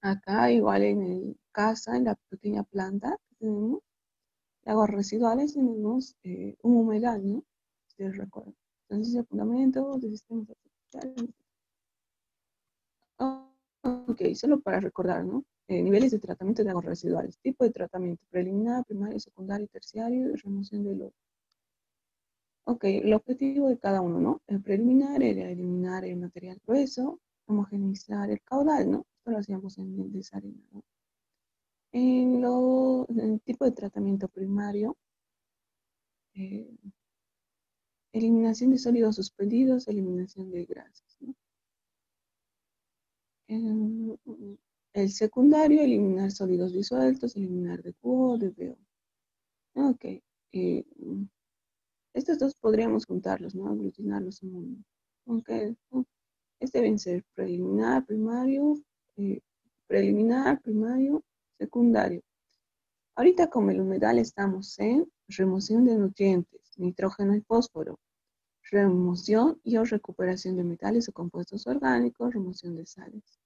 Acá igual en el casa, en la pequeña planta que tenemos, de aguas residuales, tenemos un humedal, ¿no? Si ustedes recuerdan. Entonces, el fundamento de sistemas artificiales. Oh, ok, solo para recordar, ¿no? Niveles de tratamiento de aguas residuales. Tipo de tratamiento: preliminar, primario, secundario, terciario y remoción de lodo. Ok, el objetivo de cada uno, ¿no? El preliminar era eliminar el material grueso, homogeneizar el caudal, ¿no? Esto lo hacíamos en el desarena, ¿no? En el tipo de tratamiento primario, eh, eliminación de sólidos suspendidos, eliminación de grasas, ¿no? En el secundario, eliminar sólidos disueltos, eliminar de cubo, de veo. Ok, eh, estos dos podríamos juntarlos, ¿no? Aglutinarlos en uno. Aunque deben ser eh, preliminar, primario, secundario. Ahorita como el humedal estamos en remoción de nutrientes, nitrógeno y fósforo, remoción y o recuperación de metales o compuestos orgánicos, remoción de sales.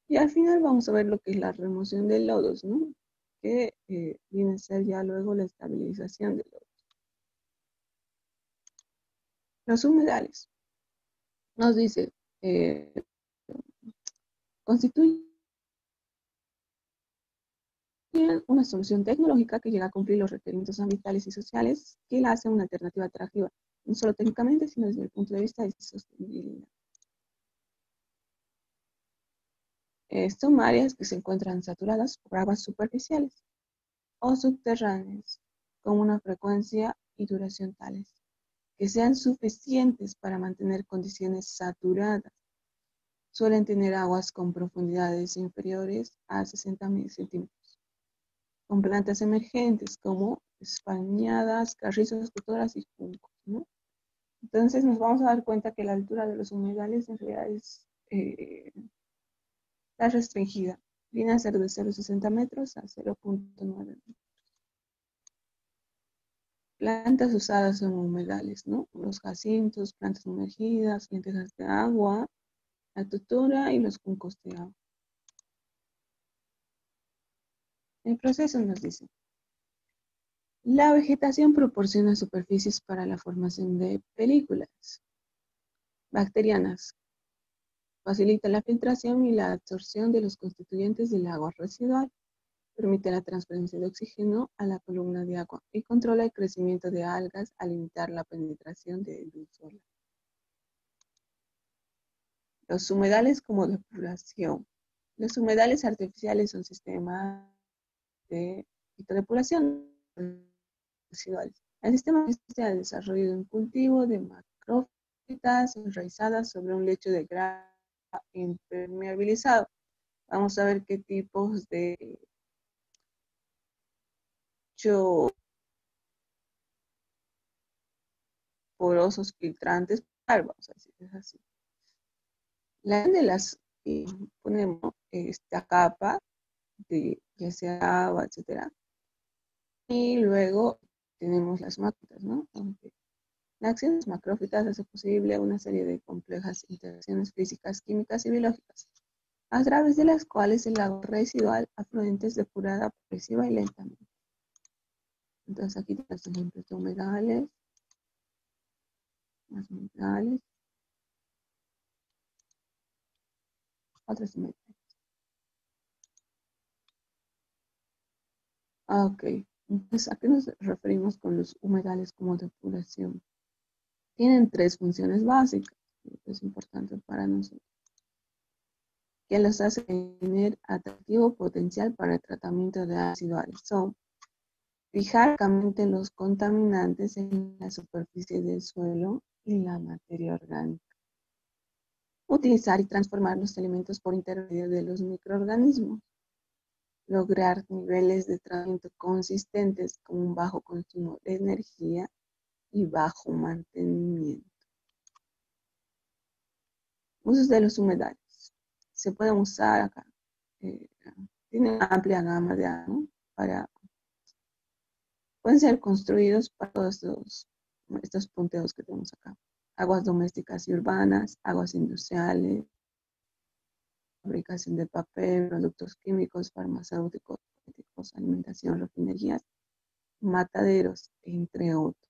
Y al final vamos a ver lo que es la remoción de lodos, ¿no? Que viene a ser ya luego la estabilización de lodos. Los humedales, nos dice, eh, constituyen una solución tecnológica que llega a cumplir los requerimientos ambientales y sociales que la hace una alternativa atractiva, no solo técnicamente, sino desde el punto de vista de sostenibilidad. Son áreas que se encuentran saturadas por aguas superficiales o subterráneas, con una frecuencia y duración tales que sean suficientes para mantener condiciones saturadas. Suelen tener aguas con profundidades inferiores a 60 centímetros, con plantas emergentes como espalmeadas, carrizos, tutoras y juncos, ¿no? Entonces nos vamos a dar cuenta que la altura de los humedales en realidad está restringida. Viene a ser de 0,60 metros a 0,9 metros. Plantas usadas en humedales, ¿no? Los jacintos, plantas sumergidas, lentejas de agua, la tutora y los juncos de agua. El proceso nos dice: la vegetación proporciona superficies para la formación de películas bacterianas, facilita la filtración y la absorción de los constituyentes del agua residual, permite la transferencia de oxígeno a la columna de agua y controla el crecimiento de algas al limitar la penetración de luz solar. Los humedales como depuración. Los humedales artificiales son sistemas de depuración residuales. El sistema consiste en el desarrollo de un cultivo de macrófitas enraizadas sobre un lecho de grava impermeabilizado. Vamos a ver qué tipos de lecho porosos filtrantes, vamos a decir, es así. La de las ponemos esta capa de ya sea agua, etcétera, y luego tenemos las macrófitas, ¿no? La acción de las macrófitas hace posible una serie de complejas interacciones físicas, químicas y biológicas, a través de las cuales el agua residual afluente es depurada progresiva y lentamente. Entonces aquí tenemos ejemplos de humedales, más humedales, otros humedales. Ok, entonces, ¿a qué nos referimos con los humedales como depuración? Tienen tres funciones básicas, es importante para nosotros, que los hace tener atractivo potencial para el tratamiento de residuales. Son fijar los contaminantes en la superficie del suelo y la materia orgánica. Utilizar y transformar los elementos por intermedio de los microorganismos. Lograr niveles de tratamiento consistentes con un bajo consumo de energía y bajo mantenimiento. Usos de los humedales. Se pueden usar acá. Tiene una amplia gama de agua para pueden ser construidos para todos estos punteos que tenemos acá. Aguas domésticas y urbanas, aguas industriales, fabricación de papel, productos químicos, farmacéuticos, cosméticos, alimentación, refinerías, mataderos, entre otros.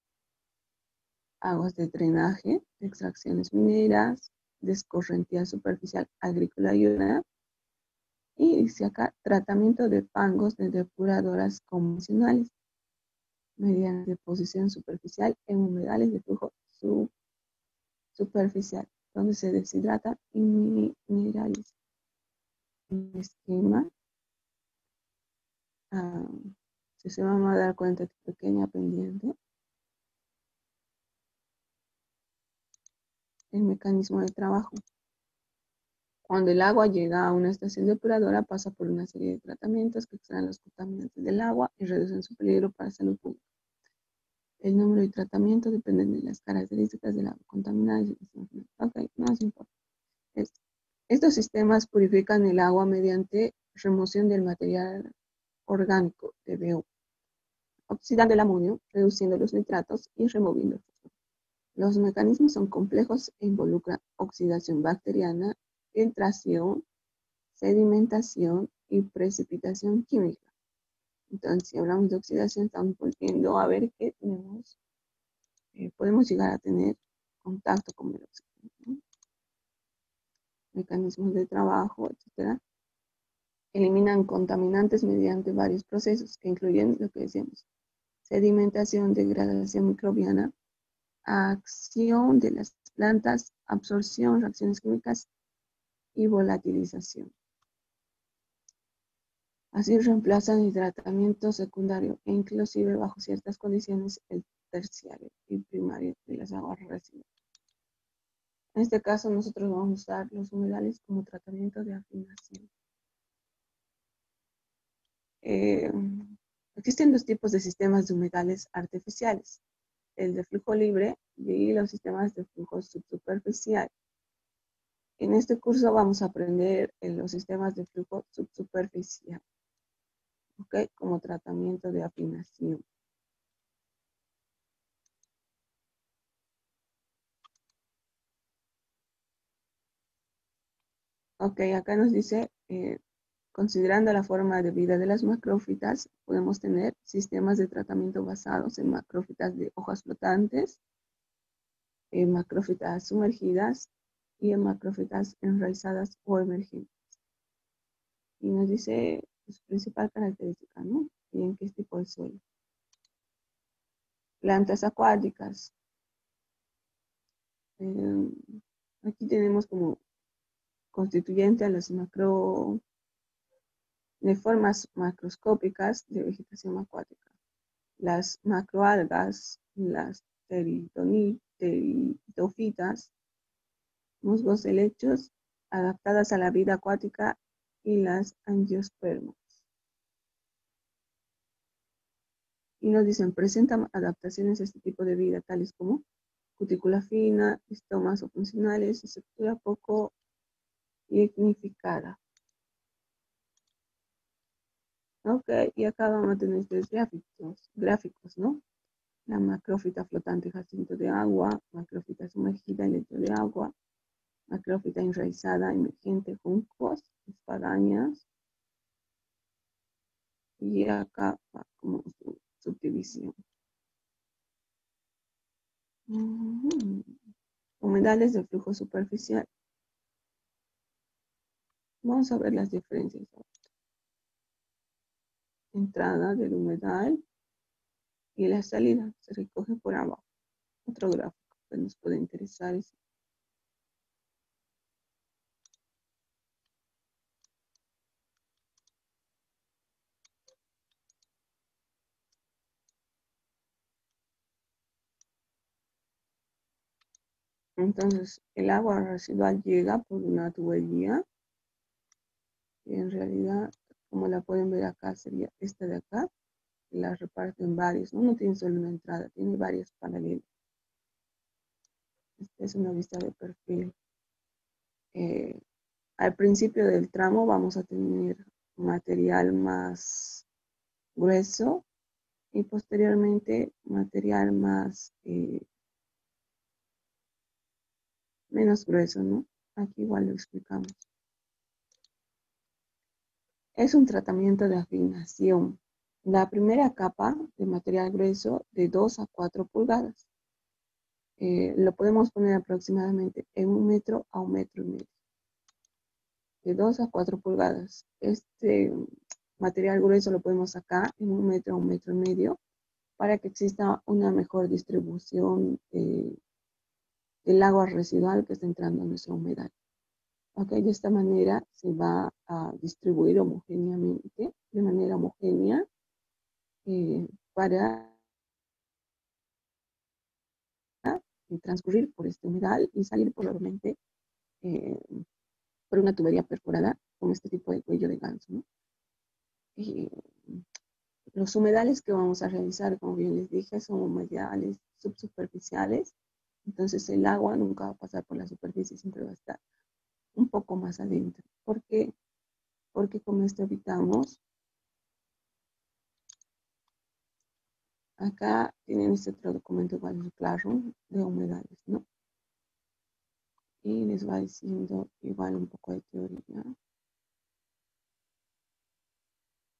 Aguas de drenaje, extracciones mineras, descorrentía superficial agrícola y urbana. Y dice acá, tratamiento de fangos de depuradoras convencionales mediante deposición superficial en humedales de flujo superficial, donde se deshidrata y mineraliza. En el esquema, si se van a dar cuenta de pequeña pendiente, el mecanismo de trabajo. Cuando el agua llega a una estación depuradora, pasa por una serie de tratamientos que extraen los contaminantes del agua y reducen su peligro para la salud pública. El número de tratamiento depende de las características del agua contaminada. Ok, no es importante. Estos sistemas purifican el agua mediante remoción del material orgánico de BO, oxidando el amonio, reduciendo los nitratos y removiendo el fósforo. Los mecanismos son complejos e involucran oxidación bacteriana, filtración, sedimentación y precipitación química. Entonces, si hablamos de oxidación, estamos volviendo a ver que tenemos, podemos llegar a tener contacto con el oxígeno, ¿no? Mecanismos de trabajo, etcétera. Eliminan contaminantes mediante varios procesos que incluyen lo que decíamos: sedimentación, degradación microbiana, acción de las plantas, absorción, reacciones químicas y volatilización. Así reemplazan el tratamiento secundario e inclusive bajo ciertas condiciones el terciario y primario de las aguas residuales. En este caso nosotros vamos a usar los humedales como tratamiento de afinación. Existen dos tipos de sistemas de humedales artificiales: el de flujo libre y los sistemas de flujo subsuperficial. En este curso vamos a aprender los sistemas de flujo subsuperficial, ¿ok? Como tratamiento de afinación. Ok, acá nos dice, considerando la forma de vida de las macrófitas, podemos tener sistemas de tratamiento basados en macrófitas de hojas flotantes, en macrófitas sumergidas y en macrófitas enraizadas o emergentes. Y nos dice su principal característica, ¿no? Y en qué tipo de suelo. Plantas acuáticas. Aquí tenemos como constituyente a las de formas macroscópicas de vegetación acuática. Las macroalgas, las pteridofitas, musgos helechos adaptadas a la vida acuática y las angiospermas. Y nos dicen, presentan adaptaciones a este tipo de vida, tales como cutícula fina, estomas o funcionales, estructura poco lignificada. Ok, y acá vamos a tener estos gráficos, ¿no? La macrófita flotante jacinto de agua, macrófita sumergida en lecho de agua, macrófita enraizada emergente, juncos, espadañas. Y acá va como su subdivisión. Humedales de flujo superficial. Vamos a ver las diferencias. Entrada del humedal y la salida se recoge por abajo. Otro gráfico que nos puede interesar es entonces el agua residual llega por una tubería y en realidad, como la pueden ver acá, sería esta de acá, y la reparto en varios, ¿no? No tiene solo una entrada, tiene varias paralelas. Esta es una vista de perfil. Al principio del tramo vamos a tener material más grueso y posteriormente material más menos grueso, ¿no? Aquí igual lo explicamos. Es un tratamiento de afinación. La primera capa de material grueso de 2 a 4 pulgadas. Lo podemos poner aproximadamente en 1 metro a 1,5 metros. De 2 a 4 pulgadas. Este material grueso lo podemos sacar en 1 metro a 1,5 metros para que exista una mejor distribución del agua residual que está entrando a nuestra humedal. Okay, de esta manera se va a distribuir homogéneamente, de manera homogénea, para transcurrir por este humedal y salir posteriormente por una tubería perforada con este tipo de cuello de ganso, ¿no? Y los humedales que vamos a realizar, como bien les dije, son humedales subsuperficiales. Entonces el agua nunca va a pasar por la superficie, siempre va a estar un poco más adentro. ¿Por qué? Porque con esto evitamos, acá tienen este otro documento igual de Classroom de humedales, ¿no? Y les va diciendo igual un poco de teoría.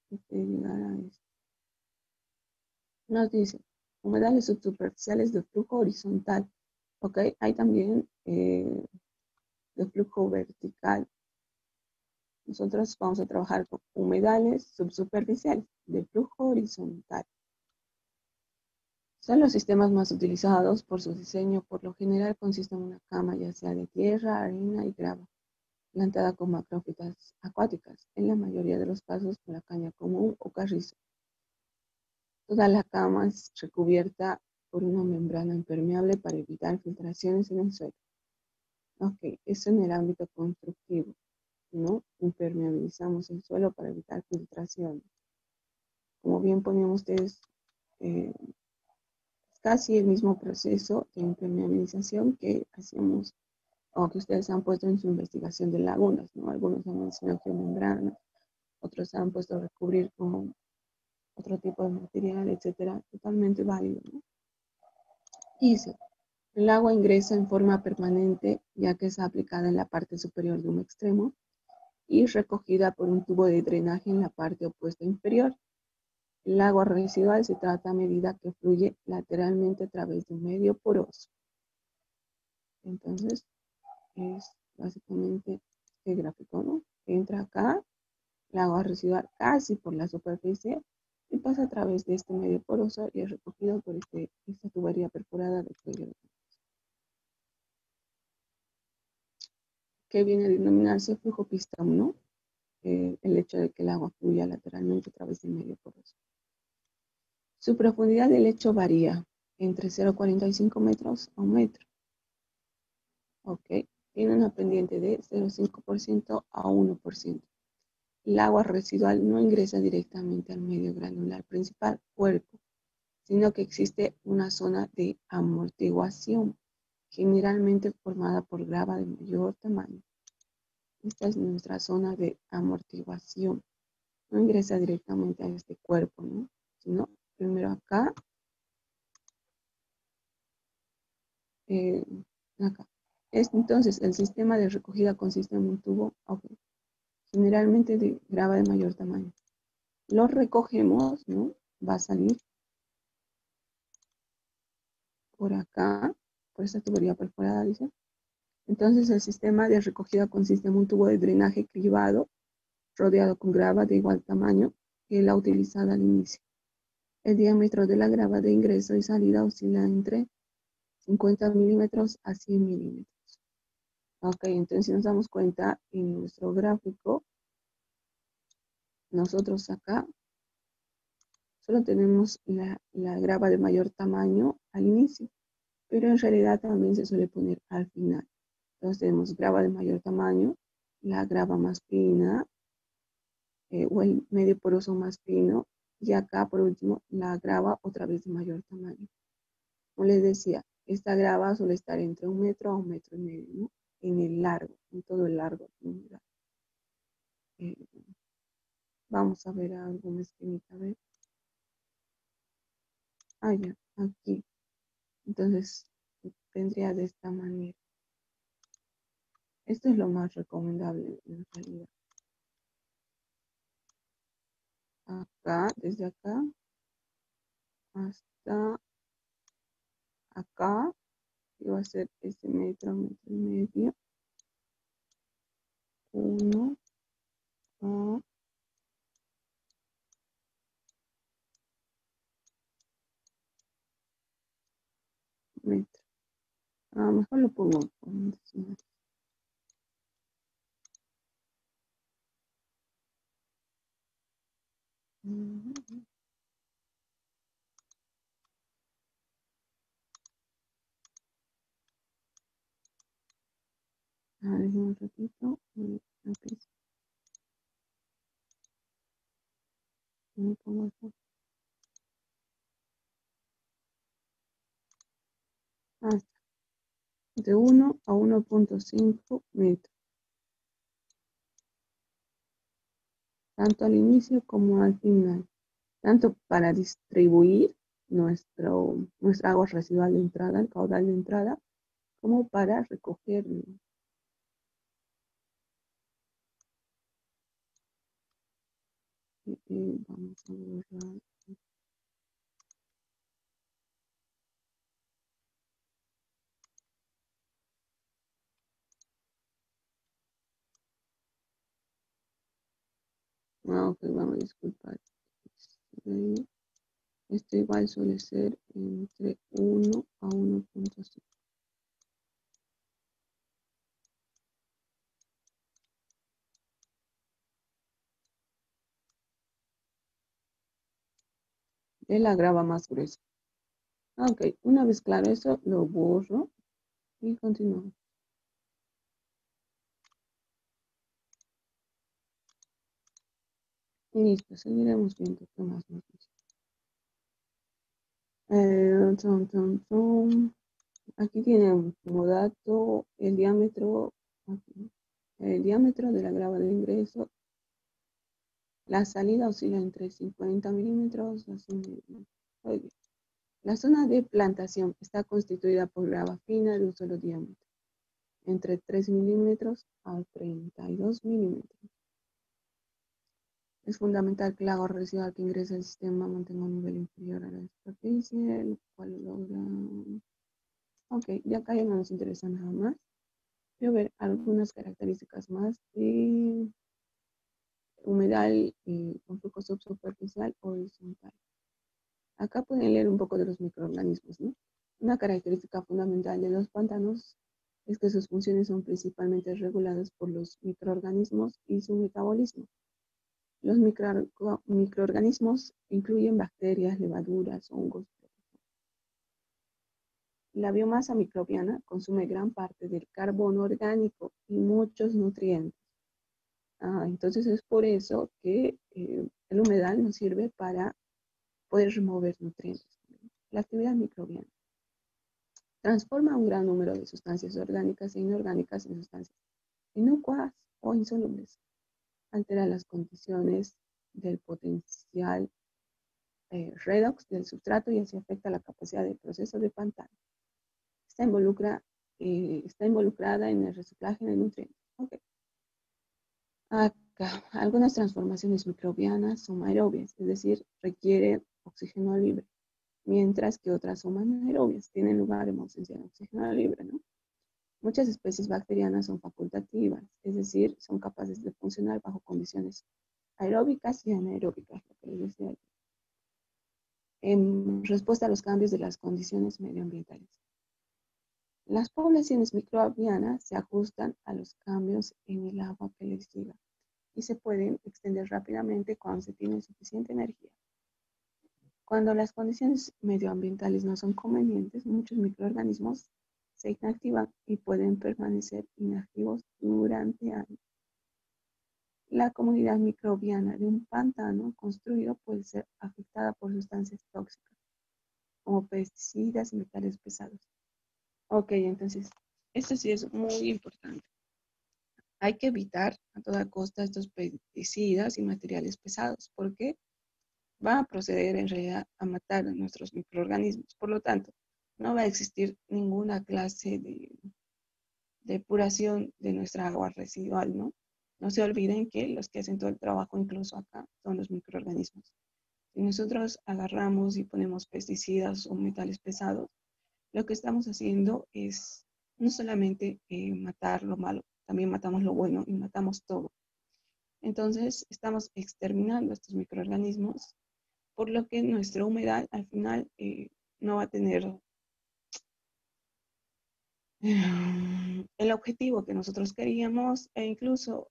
Y que llegar a esto. Nos dice, humedales subsuperficiales de flujo horizontal. Ok, hay también de flujo vertical. Nosotros vamos a trabajar con humedales subsuperficiales de flujo horizontal. Son los sistemas más utilizados por su diseño. Por lo general consisten en una cama ya sea de tierra, arena y grava, plantada con macrófitas acuáticas, en la mayoría de los casos con la caña común o carrizo. Toda la cama es recubierta por una membrana impermeable para evitar filtraciones en el suelo. Ok, eso en el ámbito constructivo, ¿no? Impermeabilizamos el suelo para evitar filtraciones. Como bien ponían ustedes, es casi el mismo proceso de impermeabilización que hacíamos o que ustedes han puesto en su investigación de lagunas, ¿no? Algunos han mencionado geomembranas, otros han puesto a recubrir con otro tipo de material, etcétera, totalmente válido, ¿no? Dice, el agua ingresa en forma permanente ya que es aplicada en la parte superior de un extremo y recogida por un tubo de drenaje en la parte opuesta inferior. El agua residual se trata a medida que fluye lateralmente a través de un medio poroso. Entonces, es básicamente este gráfico, ¿no? Entra acá, el agua residual casi por la superficie y pasa a través de este medio poroso y es recogido por esta tubería perforada del cuello. Que viene a denominarse flujo pistón, ¿no? El hecho de que el agua fluya lateralmente a través del medio poroso. Su profundidad de lecho varía entre 0,45 metros a 1 metro. Ok, tiene una pendiente de 0,5% a 1%. El agua residual no ingresa directamente al medio granular principal, cuerpo, sino que existe una zona de amortiguación, generalmente formada por grava de mayor tamaño. Esta es nuestra zona de amortiguación. No ingresa directamente a este cuerpo, ¿no? Sino primero acá, eh, acá. Entonces, el sistema de recogida consiste en un tubo, okay, generalmente de grava de mayor tamaño. Lo recogemos, ¿no? Va a salir por acá, por esta tubería perforada, dice. Entonces, el sistema de recogida consiste en un tubo de drenaje cribado, rodeado con grava de igual tamaño que la utilizada al inicio. El diámetro de la grava de ingreso y salida oscila entre 50 milímetros a 100 milímetros. Ok, entonces si nos damos cuenta en nuestro gráfico, nosotros acá solo tenemos la grava de mayor tamaño al inicio, pero en realidad también se suele poner al final. Entonces tenemos grava de mayor tamaño, la grava más fina, o el medio poroso más fino, y acá por último la grava otra vez de mayor tamaño. Como les decía, esta grava suele estar entre 1 metro a 1,5 metros, ¿no? En el largo, en todo el largo. Vamos a ver alguna esquemita, a ver. Ah, ya, aquí. Entonces, tendría de esta manera. Esto es lo más recomendable en realidad. acá, desde acá hasta acá, que va a ser este metro, metro y medio, 1 a metro. Mejor lo pongo con decimales. Déjenme un ratito. Aquí me pongo acá. Está. De 1 a 1.5 metros, tanto al inicio como al final, tanto para distribuir nuestra agua residual de entrada, el caudal de entrada, como para recogerlo. Vamos a borrar. Ok, vamos a disculpar. Esto igual suele ser entre 1 a 1.5. De la grava más gruesa. Ok, una vez claro eso, lo borro y continuamos. Y listo, seguiremos viendo qué más nos dice. Aquí tiene como dato el diámetro de la grava de ingreso. La salida oscila entre 50 milímetros a 100 milímetros. La zona de plantación está constituida por grava fina de un solo diámetro, entre 3 milímetros a 32 milímetros. Es fundamental que el agua residual que ingresa al sistema mantenga un nivel inferior a la superficie, lo cual logra... Ok, de acá ya no nos interesa nada más. Voy a ver algunas características más de humedal con flujo subsuperficial o horizontal. Acá pueden leer un poco de los microorganismos, ¿no? Una característica fundamental de los pantanos es que sus funciones son principalmente reguladas por los microorganismos y su metabolismo. Los microorganismos incluyen bacterias, levaduras, hongos. La biomasa microbiana consume gran parte del carbono orgánico y muchos nutrientes. Entonces es por eso que el humedal nos sirve para poder remover nutrientes. La actividad microbiana transforma un gran número de sustancias orgánicas e inorgánicas en sustancias inocuas o insolubles. Altera las condiciones del potencial redox del sustrato y así afecta la capacidad del proceso de pantano. Está involucrada en el reciclaje de nutrientes. Okay. Acá, algunas transformaciones microbianas son aerobias, es decir, requieren oxígeno libre, mientras que otras son anaerobias, tienen lugar en ausencia de oxígeno libre, ¿no? Muchas especies bacterianas son facultativas, es decir, son capaces de funcionar bajo condiciones aeróbicas y anaeróbicas, lo que les decía, en respuesta a los cambios de las condiciones medioambientales. Las poblaciones microbianas se ajustan a los cambios en el agua que les llega y se pueden extender rápidamente cuando se tiene suficiente energía. Cuando las condiciones medioambientales no son convenientes, muchos microorganismos se inactivan y pueden permanecer inactivos durante años. La comunidad microbiana de un pantano construido puede ser afectada por sustancias tóxicas, como pesticidas y metales pesados. Ok, entonces, esto sí es muy importante. Hay que evitar a toda costa estos pesticidas y materiales pesados, porque va a proceder en realidad a matar a nuestros microorganismos. Por lo tanto, no va a existir ninguna clase de depuración de nuestra agua residual, ¿no? No se olviden que los que hacen todo el trabajo, incluso acá, son los microorganismos. Si nosotros agarramos y ponemos pesticidas o metales pesados, lo que estamos haciendo es no solamente matar lo malo, también matamos lo bueno y matamos todo. Entonces, estamos exterminando estos microorganismos, por lo que nuestra humedad al final no va a tener el objetivo que nosotros queríamos e incluso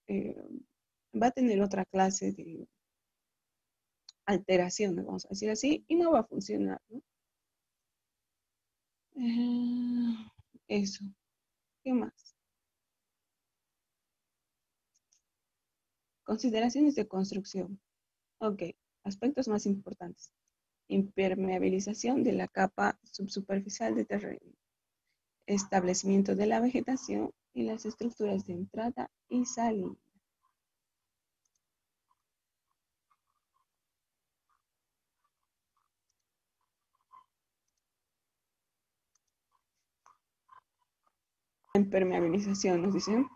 va a tener otra clase de alteraciones, vamos a decir así, y no va a funcionar, ¿no? Eso. ¿Qué más? Consideraciones de construcción. Ok, aspectos más importantes. Impermeabilización de la capa subsuperficial de terreno. Establecimiento de la vegetación y las estructuras de entrada y salida. Impermeabilización, nos dicen.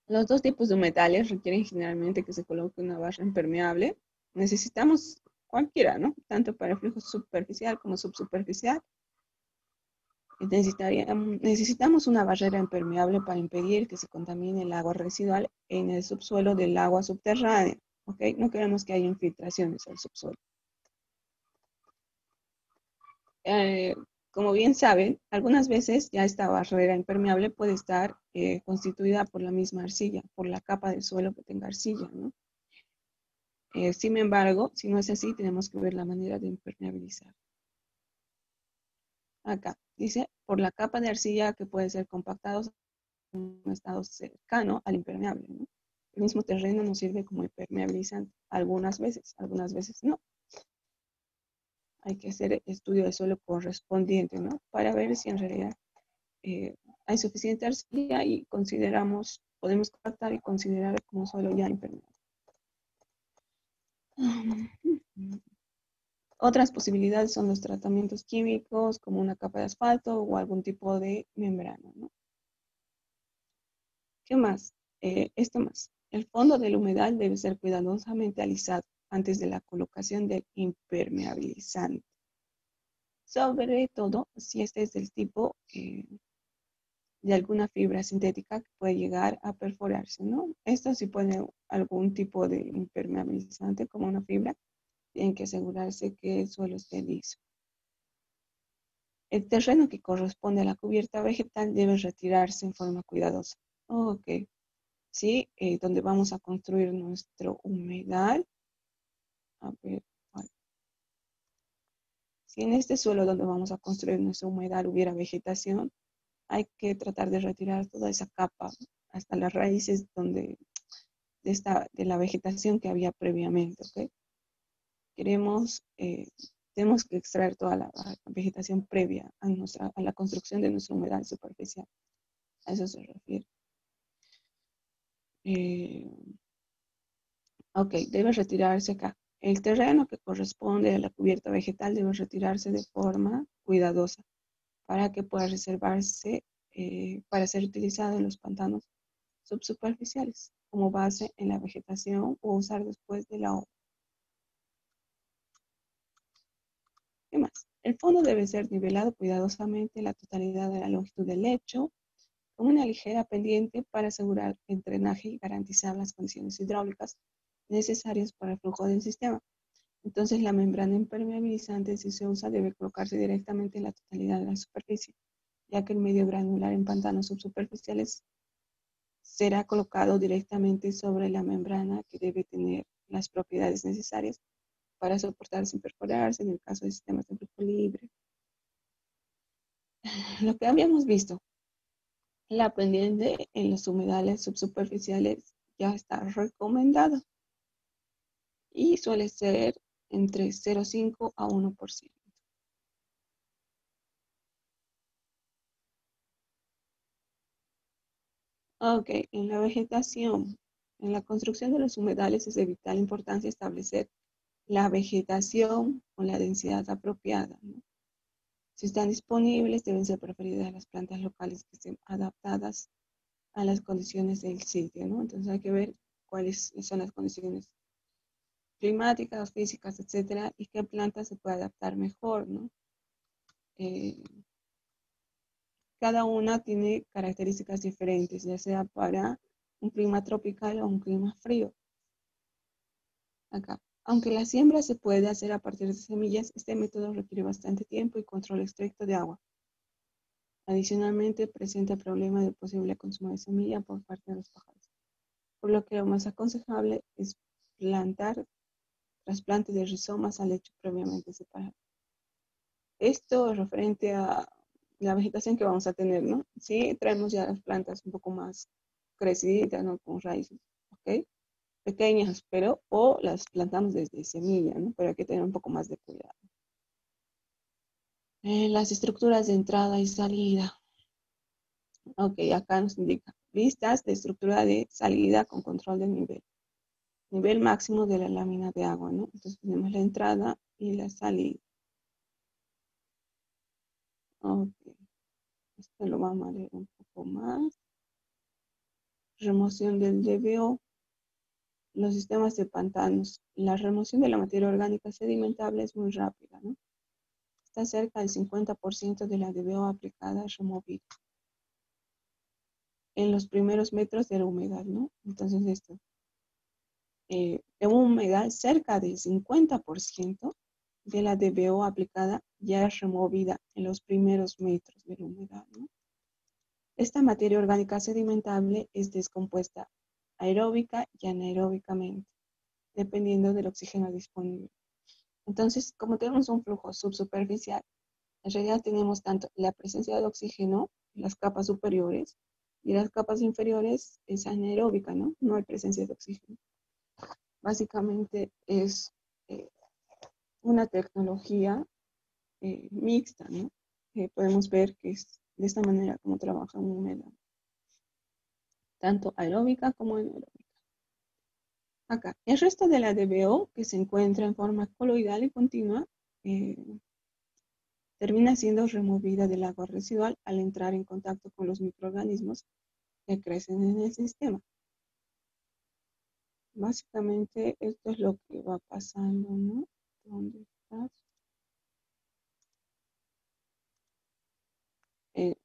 Los dos tipos de metales requieren generalmente que se coloque una barra impermeable. Necesitamos cualquiera, ¿no? Tanto para el flujo superficial como subsuperficial. Necesitamos una barrera impermeable para impedir que se contamine el agua residual en el subsuelo del agua subterránea. ¿Ok? No queremos que haya infiltraciones al subsuelo. Eh, como bien saben, algunas veces ya esta barrera impermeable puede estar constituida por la misma arcilla, por la capa del suelo que tenga arcilla, ¿no? Sin embargo, si no es así, tenemos que ver la manera de impermeabilizar. Acá dice, por la capa de arcilla que puede ser compactado en un estado cercano al impermeable, ¿no? El mismo terreno nos sirve como impermeabilizante algunas veces no. Hay que hacer el estudio de suelo correspondiente, ¿no? Para ver si en realidad hay suficiente arcilla y podemos compactar y considerar como suelo ya impermeable. Otras posibilidades son los tratamientos químicos, como una capa de asfalto o algún tipo de membrana, ¿no? ¿Qué más? Esto más. El fondo del humedal debe ser cuidadosamente alisado antes de la colocación del impermeabilizante. Sobre todo si este es del tipo de alguna fibra sintética que puede llegar a perforarse, ¿no? Esto si pone algún tipo de impermeabilizante como una fibra, tienen que asegurarse que el suelo esté liso. El terreno que corresponde a la cubierta vegetal debe retirarse en forma cuidadosa. Ok, sí, donde vamos a construir nuestro humedal. A ver, vale. Si en este suelo donde vamos a construir nuestro humedal hubiera vegetación, hay que tratar de retirar toda esa capa hasta las raíces de la vegetación que había previamente, ¿ok? Tenemos que extraer toda la vegetación previa a la construcción de nuestro humedal superficial. A eso se refiere. Ok, debe retirarse acá. El terreno que corresponde a la cubierta vegetal debe retirarse de forma cuidadosa para que pueda reservarse para ser utilizado en los pantanos subsuperficiales como base en la vegetación o usar después de la obra. ¿Qué más? El fondo debe ser nivelado cuidadosamente la totalidad de la longitud del lecho, con una ligera pendiente para asegurar el drenaje y garantizar las condiciones hidráulicas necesarias para el flujo del sistema. Entonces, la membrana impermeabilizante, si se usa, debe colocarse directamente en la totalidad de la superficie, ya que el medio granular en pantanos subsuperficiales será colocado directamente sobre la membrana que debe tener las propiedades necesarias para soportar sin perforarse en el caso de sistemas de flujo libre. Lo que habíamos visto, la pendiente en los humedales subsuperficiales ya está recomendada y suele ser entre 0,5 a 1%. Ok, en la vegetación, en la construcción de los humedales es de vital importancia establecer la vegetación con la densidad apropiada, ¿no? Si están disponibles, deben ser preferidas las plantas locales que estén adaptadas a las condiciones del sitio, ¿no? Entonces hay que ver cuáles son las condiciones climáticas, físicas, etcétera, y qué planta se puede adaptar mejor, ¿no? Cada una tiene características diferentes, ya sea para un clima tropical o un clima frío. Acá. Aunque la siembra se puede hacer a partir de semillas, este método requiere bastante tiempo y control estricto de agua. Adicionalmente, presenta el problema del posible consumo de semilla por parte de los pájaros, por lo que lo más aconsejable es plantar trasplante de rizomas al lecho previamente separado. Esto es referente a la vegetación que vamos a tener, ¿no? Sí, traemos ya las plantas un poco más crecidas, ¿no? Con raíces, ¿ok? Pequeñas, pero o las plantamos desde semilla, ¿no? Pero hay que tener un poco más de cuidado. Las estructuras de entrada y salida. Ok, acá nos indica listas de estructura de salida con control del nivel. Nivel máximo de la lámina de agua, ¿no? Entonces tenemos la entrada y la salida. Ok, esto lo vamos a leer un poco más. Remoción del DBO. Los sistemas de pantanos. La remoción de la materia orgánica sedimentable es muy rápida, ¿no? Está cerca del 50% de la DBO aplicada es removida en los primeros metros de la humedad, ¿no? Entonces esto, en un humedal cerca del 50% de la DBO aplicada ya es removida en los primeros metros de la humedad, ¿no? Esta materia orgánica sedimentable es descompuesta aeróbica y anaeróbicamente, dependiendo del oxígeno disponible. Entonces, como tenemos un flujo subsuperficial, en realidad tenemos tanto la presencia de oxígeno en las capas superiores y las capas inferiores es anaeróbica, ¿no? No hay presencia de oxígeno. Básicamente es eh, una tecnología mixta, ¿no? Podemos ver que es de esta manera como trabaja un humedal, tanto aeróbica como anaeróbica. Acá, el resto de la DBO, que se encuentra en forma coloidal y continua, eh, termina siendo removida del agua residual al entrar en contacto con los microorganismos que crecen en el sistema. Básicamente esto es lo que va pasando, ¿no? ¿Dónde estás?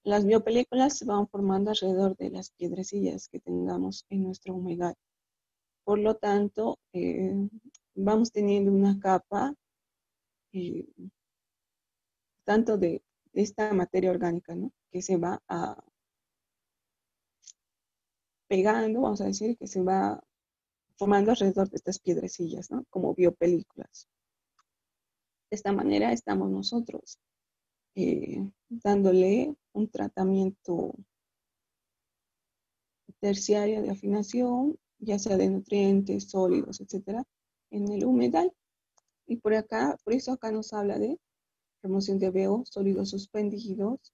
Las biopelículas se van formando alrededor de las piedrecillas que tengamos en nuestro humedal. Por lo tanto, vamos teniendo una capa eh, tanto de esta materia orgánica, ¿no? Que se va pegando, vamos a decir, que se va formando alrededor de estas piedrecillas, ¿no? Como biopelículas. De esta manera estamos nosotros dándole un tratamiento terciario de afinación, ya sea de nutrientes, sólidos, etcétera, en el humedal. Y por acá, por eso acá nos habla de remoción de ABO, sólidos suspendidos,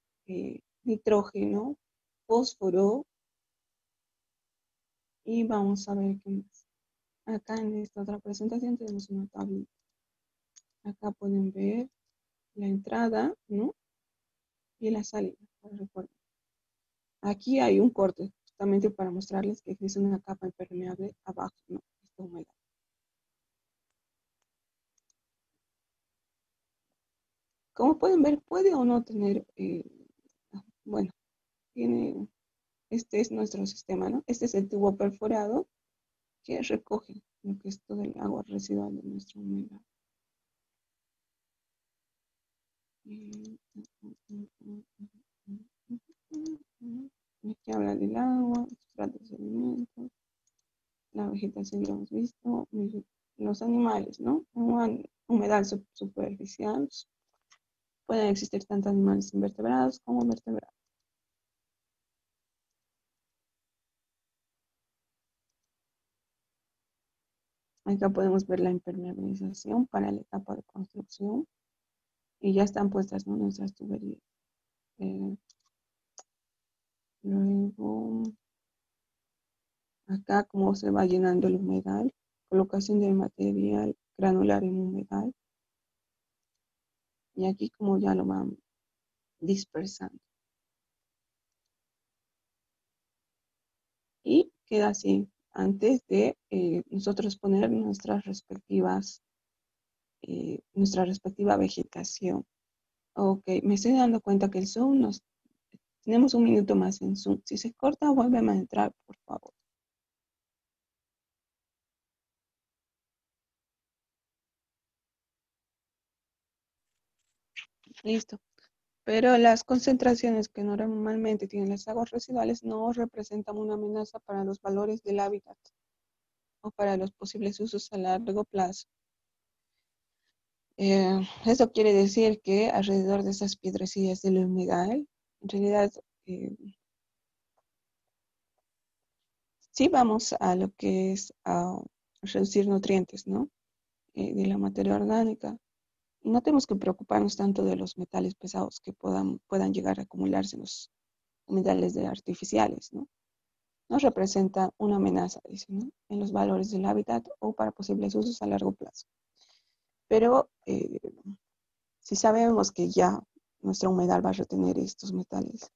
nitrógeno, fósforo, y vamos a ver qué más. Acá en esta otra presentación tenemos una tablita. Acá pueden ver la entrada, ¿no? Y la salida, recuerden. Aquí hay un corte, justamente para mostrarles que existe una capa impermeable abajo, ¿no? Esta humedad. Como pueden ver, puede o no tener, bueno, tiene, este es nuestro sistema, ¿no? Este es el tubo perforado que recoge lo que es todo el agua residual de nuestra humedad. Aquí habla del agua, sustratos de alimentos, la vegetación ya hemos visto, los animales, ¿no? Humedal superficial. Pueden existir tanto animales invertebrados como vertebrados. Acá podemos ver la impermeabilización para la etapa de construcción y ya están puestas, ¿no? Nuestras tuberías. Luego, acá cómo se va llenando el humedal, colocación del material granular en humedal y aquí como ya lo van dispersando. Y queda así antes de nosotros poner nuestra respectiva vegetación. Ok, me estoy dando cuenta que el Zoom tenemos un minuto más en Zoom. Si se corta, vuelve a entrar, por favor. Listo. Pero las concentraciones que normalmente tienen las aguas residuales no representan una amenaza para los valores del hábitat o para los posibles usos a largo plazo. Eso quiere decir que alrededor de esas piedrecillas del humedal, en realidad, sí vamos a lo que es a reducir nutrientes, ¿no? De la materia orgánica. No tenemos que preocuparnos tanto de los metales pesados que puedan llegar a acumularse en los humedales artificiales, ¿no? No representa una amenaza, dice, ¿no? En los valores del hábitat o para posibles usos a largo plazo. Pero si sabemos que ya nuestra humedal va a retener estos metales,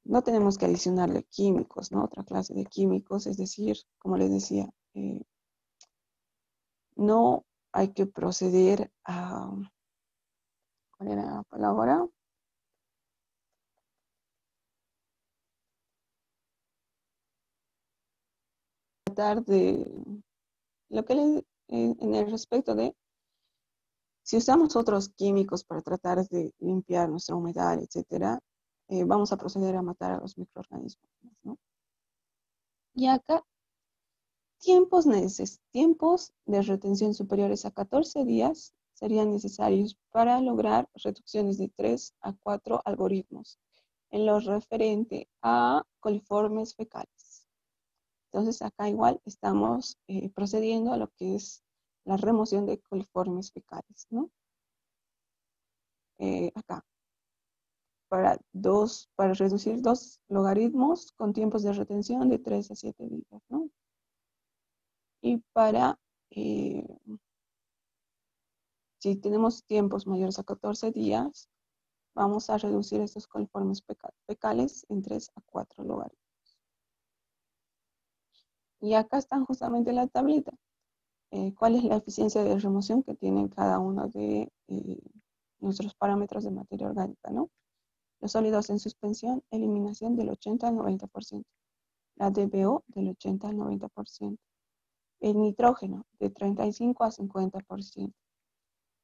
no tenemos que adicionarle químicos, ¿no? Otra clase de químicos, es decir, como les decía, no hay que proceder a, ¿cuál era la palabra? Tratar de, lo que en el respecto de, si usamos otros químicos para tratar de limpiar nuestra humedad, etcétera, vamos a proceder a matar a los microorganismos, ¿no? Y acá, tiempos de retención superiores a 14 días serían necesarios para lograr reducciones de 3 a 4 algoritmos en lo referente a coliformes fecales. Entonces acá igual estamos procediendo a lo que es la remoción de coliformes fecales, ¿no? Acá, para reducir 2 logaritmos con tiempos de retención de 3 a 7 días, ¿no? Y si tenemos tiempos mayores a 14 días, vamos a reducir estos coliformes fecales en 3 a 4 logaritmos. Y acá están justamente la tablita. ¿Cuál es la eficiencia de remoción que tienen cada uno de nuestros parámetros de materia orgánica, ¿no? Los sólidos en suspensión, eliminación del 80 al 90%. La DBO del 80 al 90%. El nitrógeno de 35 a 50%.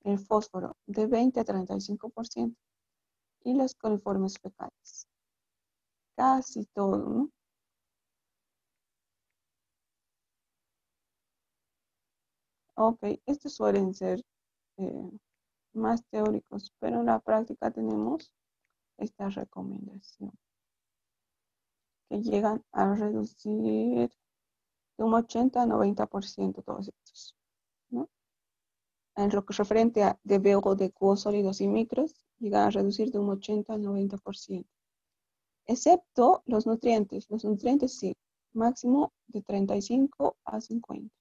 El fósforo de 20 a 35%. Y los coliformes fecales. Casi todo, ¿no? Ok, estos suelen ser más teóricos, pero en la práctica tenemos esta recomendación, que llegan a reducir de un 80 a 90% todos estos, ¿no? En lo que referente a DBO de cubos sólidos y micros, llegan a reducir de un 80 al 90%, excepto los nutrientes. Los nutrientes sí, máximo de 35 a 50.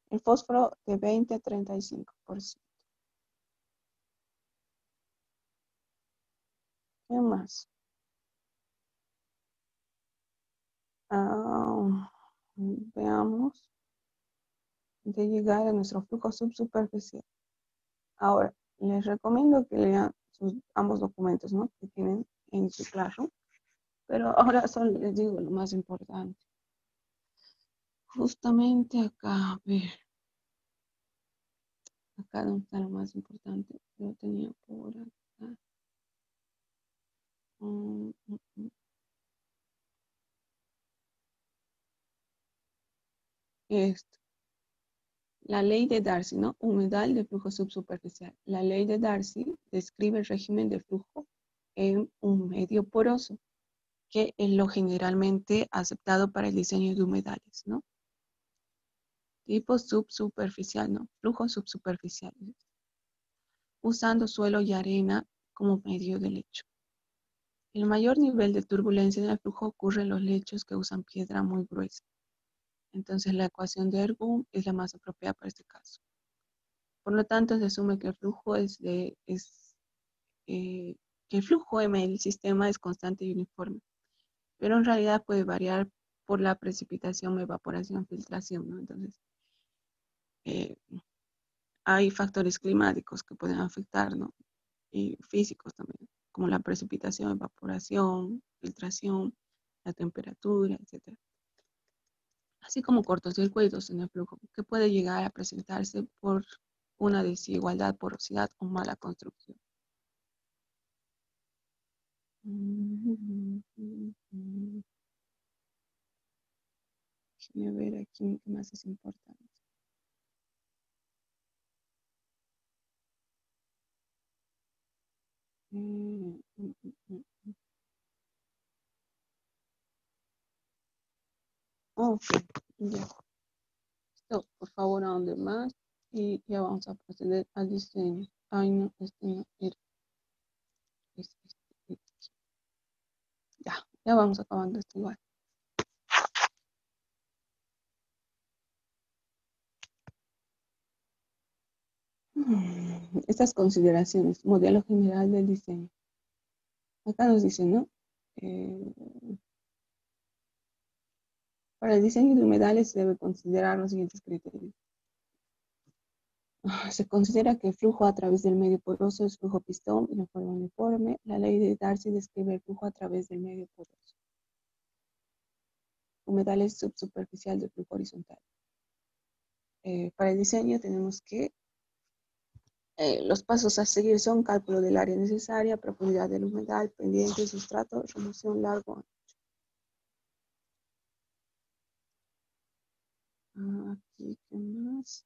El fósforo de 20 a 35%. ¿Qué más? Veamos, de llegar a nuestro flujo subsuperficial. Ahora, les recomiendo que lean ambos documentos, ¿no? Que tienen en su Classroom, pero ahora solo les digo lo más importante. Justamente acá, a ver, acá donde está lo más importante, lo tenía por acá. Mm, mm, mm. Esto, la ley de Darcy, ¿no? Humedal de flujo subsuperficial. La ley de Darcy describe el régimen de flujo en un medio poroso, que es lo generalmente aceptado para el diseño de humedales, ¿no? Tipo subsuperficial, ¿no? Flujo subsuperficial, usando suelo y arena como medio de lecho. El mayor nivel de turbulencia en el flujo ocurre en los lechos que usan piedra muy gruesa. Entonces la ecuación de Ergun es la más apropiada para este caso. Por lo tanto, se asume que el flujo que el flujo M del sistema es constante y uniforme, pero en realidad puede variar por la precipitación, evaporación, filtración, ¿no? Entonces, eh, hay factores climáticos que pueden afectar, ¿no? Y físicos también, como la precipitación, evaporación, filtración, la temperatura, etcétera. Así como cortocircuitos en el flujo, que puede llegar a presentarse por una desigualdad, porosidad o mala construcción. Déjame ver aquí qué más es importante. Ok, ya. Esto, por favor, ahonde más y ya vamos a proceder al diseño. Ay, no, este no era. Este. Ya vamos acabando esto igual. Estas consideraciones, modelo general del diseño. Acá nos dice, ¿no? Eh, para el diseño de humedales se debe considerar los siguientes criterios. Se considera que el flujo a través del medio poroso es flujo pistón y no forma uniforme. La ley de Darcy describe el flujo a través del medio poroso. Humedales subsuperficial de flujo horizontal. Para el diseño tenemos que los pasos a seguir son cálculo del área necesaria, profundidad del humedal, pendiente, sustrato, remoción, largo. Aquí, ¿qué más?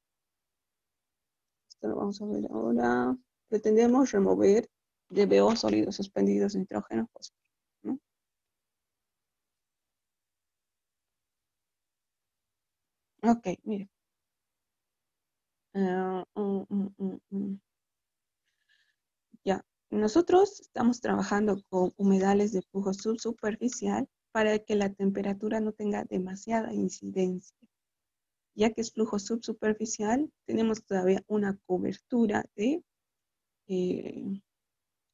Esto lo vamos a ver ahora. Pretendemos remover DBO sólidos suspendidos, nitrógeno, fósforo, ¿no? Ok, mire. Ya, nosotros estamos trabajando con humedales de flujo subsuperficial para que la temperatura no tenga demasiada incidencia. Ya que es flujo subsuperficial, tenemos todavía una cobertura de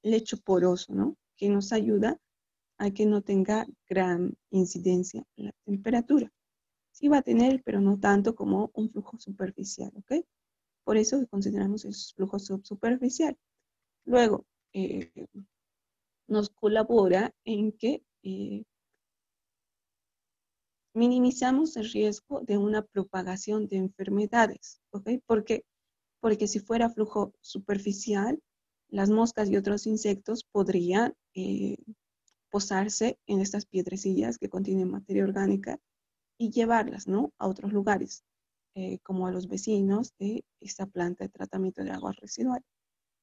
lecho poroso, ¿no? Que nos ayuda a que no tenga gran incidencia en la temperatura. Sí va a tener, pero no tanto como un flujo superficial, ¿ok? Por eso consideramos el flujo subsuperficial. Luego, nos colabora en que minimizamos el riesgo de una propagación de enfermedades, ¿ok? Porque si fuera flujo superficial, las moscas y otros insectos podrían posarse en estas piedrecillas que contienen materia orgánica y llevarlas, ¿no? A otros lugares, como a los vecinos de esta planta de tratamiento de aguas residuales.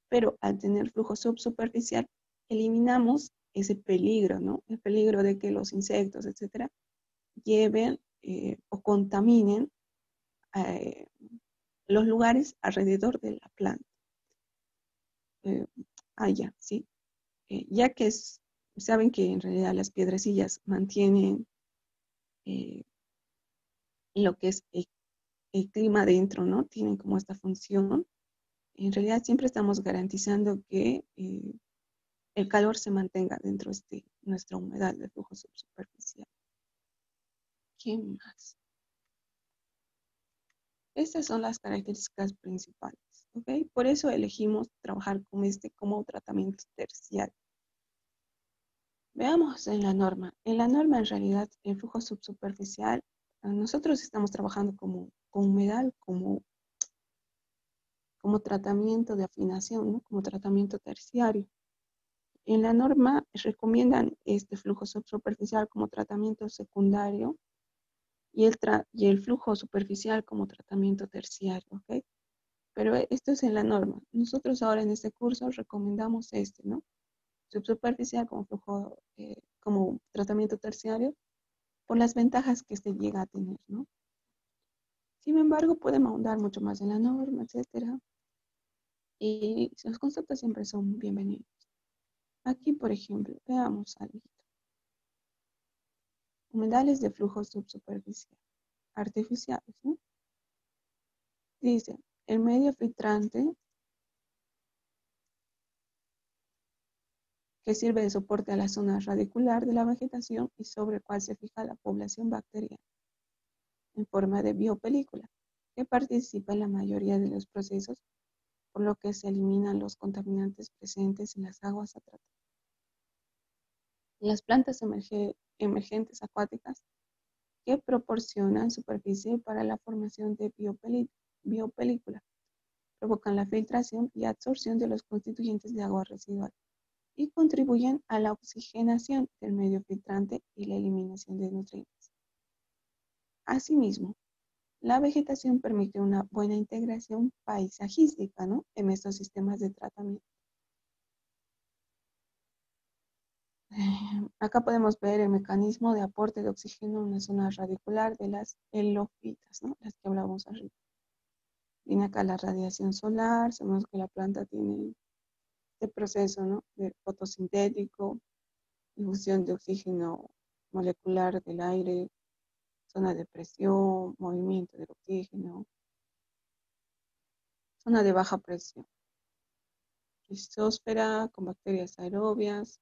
Pero al tener flujo subsuperficial, eliminamos ese peligro, ¿no? El peligro de que los insectos, etcétera, lleven o contaminen eh, los lugares alrededor de la planta. Eh, ya, sí. Ya que saben que en realidad las piedrecillas mantienen eh, lo que es el clima dentro, ¿no? Tienen como esta función. En realidad siempre estamos garantizando que el calor se mantenga dentro de nuestra humedad de flujo subsuperficial. ¿Qué más? Estas son las características principales, ¿ok? Por eso elegimos trabajar con este como tratamiento terciario. Veamos en la norma. En la norma, en realidad, el flujo subsuperficial, nosotros estamos trabajando con humedal como tratamiento de afinación, ¿no? Como tratamiento terciario. En la norma recomiendan este flujo subsuperficial como tratamiento secundario y el flujo superficial como tratamiento terciario, ¿ok? Pero esto es en la norma. Nosotros ahora en este curso recomendamos este, ¿no? Subsuperficial como flujo, como tratamiento terciario, por las ventajas que este llega a tener, ¿no? Sin embargo, podemos ahondar mucho más en la norma, etcétera. Y los conceptos siempre son bienvenidos. Aquí, por ejemplo, veamos algo. Humedales de flujo subsuperficial, artificiales, ¿no? Dice, el medio filtrante que sirve de soporte a la zona radicular de la vegetación y sobre el cual se fija la población bacteriana en forma de biopelícula, que participa en la mayoría de los procesos, por lo que se eliminan los contaminantes presentes en las aguas a tratar. Las plantas emergentes acuáticas que proporcionan superficie para la formación de biopelícula, provocan la filtración y absorción de los constituyentes de agua residual y contribuyen a la oxigenación del medio filtrante y la eliminación de nutrientes. Asimismo, la vegetación permite una buena integración paisajística, ¿no?, en estos sistemas de tratamiento. Acá podemos ver el mecanismo de aporte de oxígeno en la zona radicular de las helófitas, ¿no?, las que hablábamos arriba. Viene acá la radiación solar, sabemos que la planta tiene este proceso, ¿no?, de fotosintético, difusión de oxígeno molecular del aire, zona de presión, movimiento del oxígeno, zona de baja presión, rizosfera con bacterias aerobias,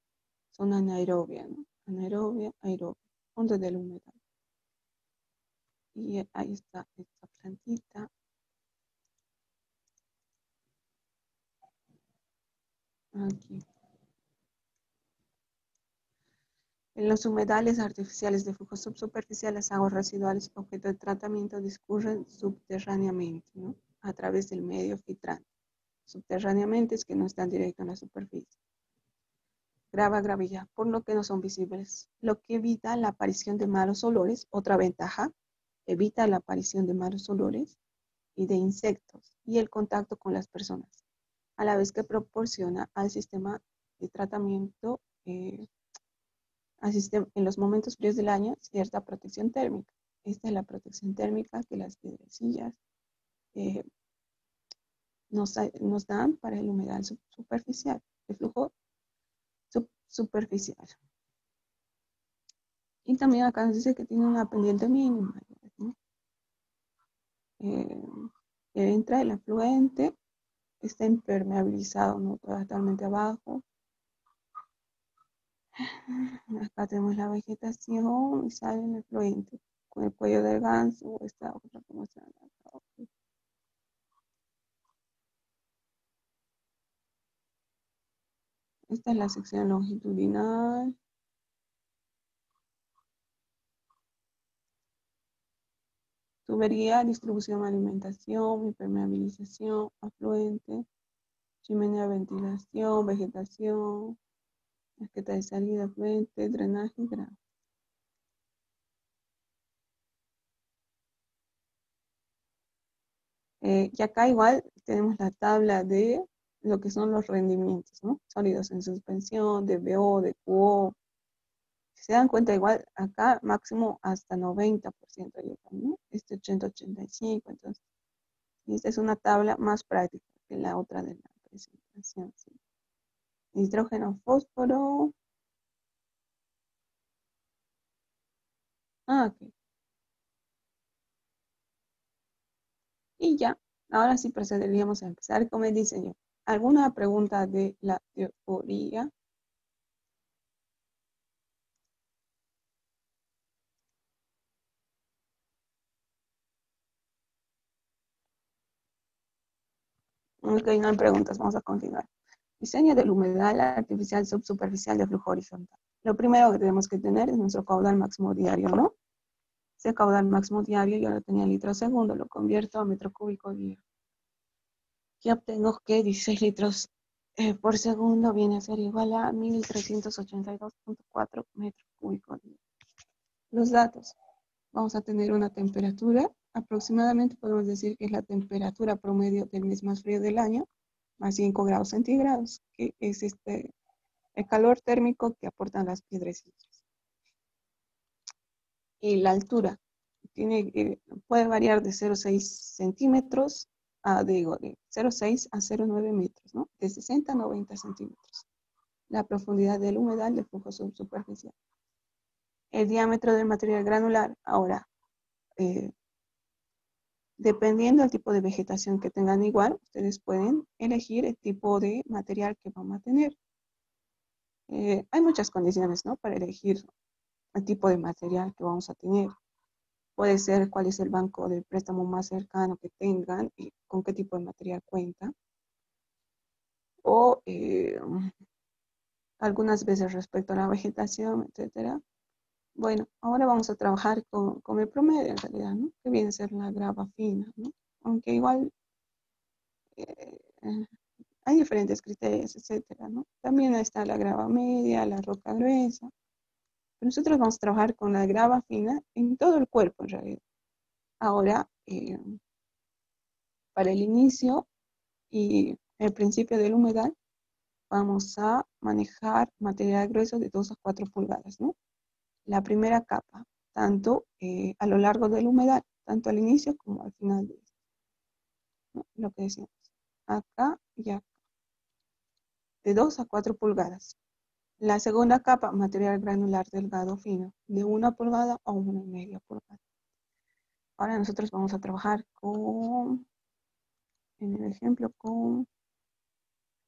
zona anaerobia, ¿no?, anaerobia, aerobia, fondo de la humedad. Y ahí está esta plantita. Aquí. En los humedales artificiales de flujo subsuperficial, las aguas residuales objeto de tratamiento discurren subterráneamente, ¿no?, a través del medio filtrante. Subterráneamente es que no están directo en la superficie. Gravilla, por lo que no son visibles, lo que evita la aparición de malos olores. Otra ventaja, evita la aparición de malos olores y de insectos y el contacto con las personas, a la vez que proporciona al sistema de tratamiento en los momentos fríos del año cierta protección térmica. Esta es la protección térmica que las piedrecillas nos dan para el humedal superficial, el flujo superficial. Y también acá nos dice que tiene una pendiente mínima, ¿no? Entra el afluente, está impermeabilizado, ¿no?, totalmente abajo. Acá tenemos la vegetación y sale el afluente con el cuello del ganso. Esta otra como está acá. Esta es la sección longitudinal. Tubería, distribución, alimentación, impermeabilización, afluente, chimenea, ventilación, vegetación, maqueta de salida, afluente, drenaje y grado. Y acá igual tenemos la tabla de lo que son los rendimientos, ¿no? Sólidos en suspensión, de BO, de QO. Si se dan cuenta, igual acá máximo hasta 90% llegan, ¿no? 85, entonces. Y esta es una tabla más práctica que la otra de la presentación, ¿sí? Nitrógeno, fósforo. Ok. Y ya, ahora sí procederíamos a empezar con el diseño. ¿Alguna pregunta de la teoría? Ok, no hay preguntas, vamos a continuar. Diseño del humedal artificial subsuperficial de flujo horizontal. Lo primero que tenemos que tener es nuestro caudal máximo diario, ¿no? Ese caudal máximo diario yo lo tenía en litros segundo, lo convierto a metro cúbico día. Y obtengo que 16 litros por segundo viene a ser igual a 1382.4 metros cúbicos día. Los datos. Vamos a tener una temperatura, aproximadamente podemos decir que es la temperatura promedio del mes más frío del año, más 5 grados centígrados, que es el calor térmico que aportan las piedrecillas. Y la altura puede variar de 0,6 centímetros de 0,6 a 0,9 metros, ¿no? De 60 a 90 centímetros. La profundidad del humedal de flujo subsuperficial. El diámetro del material granular. Ahora, dependiendo del tipo de vegetación que tengan igual, ustedes pueden elegir el tipo de material que van a tener. Hay muchas condiciones, ¿no? Para elegir el tipo de material que vamos a tener. Puede ser cuál es el banco de préstamo más cercano que tengan y con qué tipo de material cuenta. O algunas veces respecto a la vegetación, etcétera. Bueno, ahora vamos a trabajar con el promedio en realidad, ¿no? Que viene a ser la grava fina, ¿no? Aunque igual eh, eh, hay diferentes criterios, etcétera, ¿no? También está la grava media, la roca gruesa. Pero nosotros vamos a trabajar con la grava fina en todo el cuerpo en realidad. Ahora, para el inicio y el principio del humedal, vamos a manejar material grueso de 2 a 4 pulgadas, ¿no? La primera capa, tanto a lo largo del humedal, tanto al inicio como al final de esto, ¿no? Lo que decíamos, acá y acá, de 2 a 4 pulgadas. La segunda capa, material granular delgado fino, de 1 pulgada a 1,5 pulgadas. Ahora nosotros vamos a trabajar en el ejemplo, con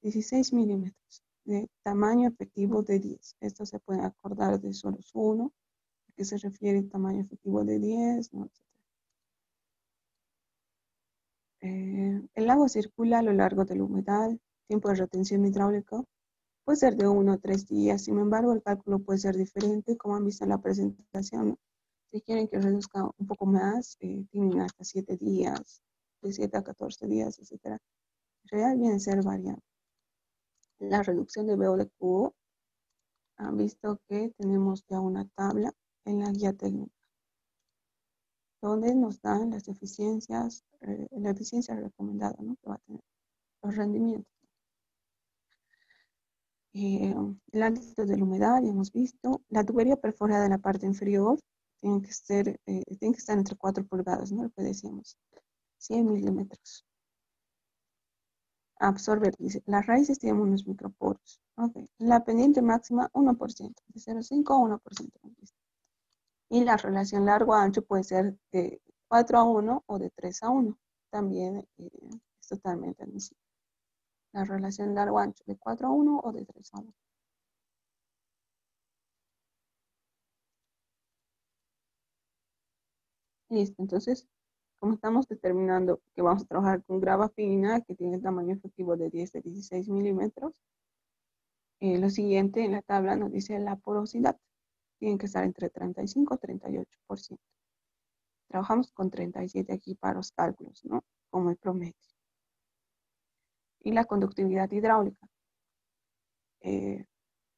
16 milímetros de tamaño efectivo de 10. Esto se puede acordar de Soros 1, a qué se refiere el tamaño efectivo de 10, ¿no? El agua circula a lo largo del humedal. Tiempo de retención hidráulica puede ser de 1 a 3 días. Sin embargo, el cálculo puede ser diferente, como han visto en la presentación, ¿no? Si quieren que reduzca un poco más, tienen hasta 7 días, de 7 a 14 días, etcétera. En realidad viene a ser variable. La reducción de BO de cubo, han visto que tenemos ya una tabla en la guía técnica, donde nos dan las eficiencias, la eficiencia recomendada, ¿no? Que va a tener los rendimientos. El ámbito de la humedad, ya hemos visto. La tubería perforada en la parte inferior tiene que estar entre 4 pulgadas, ¿no? Lo que decíamos, 100 milímetros. Absorber, dice, las raíces tienen unos microporos. Okay. La pendiente máxima, 1%, de 0,5 a 1%. Y la relación largo-ancho puede ser de 4 a 1 o de 3 a 1. También es totalmente admisible. La relación largo-ancho de 4 a 1 o de 3 a 1. Listo, entonces, como estamos determinando que vamos a trabajar con grava fina, que tiene tamaño efectivo de 10 a 16 milímetros, lo siguiente en la tabla nos dice la porosidad. Tiene que estar entre 35 y 38%. Trabajamos con 37 aquí para los cálculos, ¿no? Como el promedio. Y la conductividad hidráulica.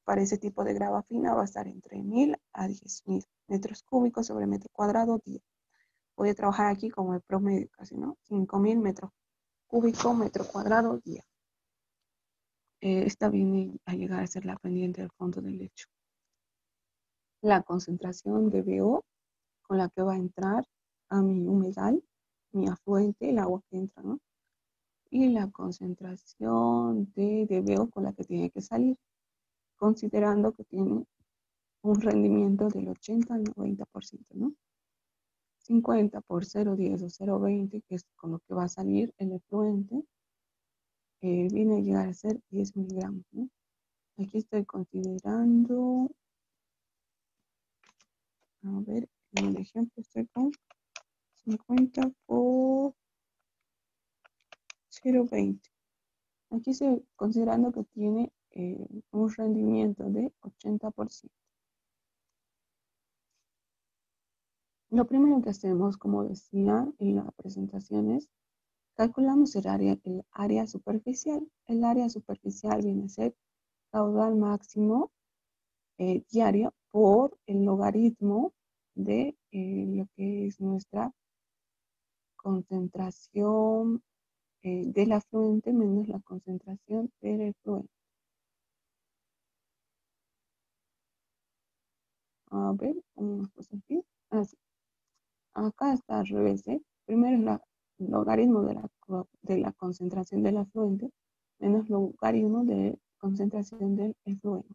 Para ese tipo de grava fina va a estar entre 1000 a 10.000 metros cúbicos sobre metro cuadrado día. Voy a trabajar aquí como el promedio casi, ¿no? 5000 metros cúbicos metro cuadrado día. Esta viene a llegar a ser la pendiente del fondo del lecho. La concentración de BO con la que va a entrar a mi humedal, mi afluente, el agua que entra, ¿no? Y la concentración de DBO con la que tiene que salir, considerando que tiene un rendimiento del 80 al 90%, ¿no? 50 por 0,10 o 0,20, que es con lo que va a salir el efluente, viene a llegar a ser 10 miligramos, ¿no? Aquí estoy considerando, a ver, en el ejemplo estoy con 50 por 0,20. Aquí estoy considerando que tiene un rendimiento de 80%. Lo primero que hacemos, como decía en la presentación, es calculamos el área superficial. El área superficial viene a ser caudal máximo diario por el logaritmo de lo que es nuestra concentración del afluente menos la concentración del efluente. A ver, una cosa aquí. Así. Acá está al revés, ¿eh? Primero es el logaritmo de la concentración del afluente menos logaritmo de concentración del efluente.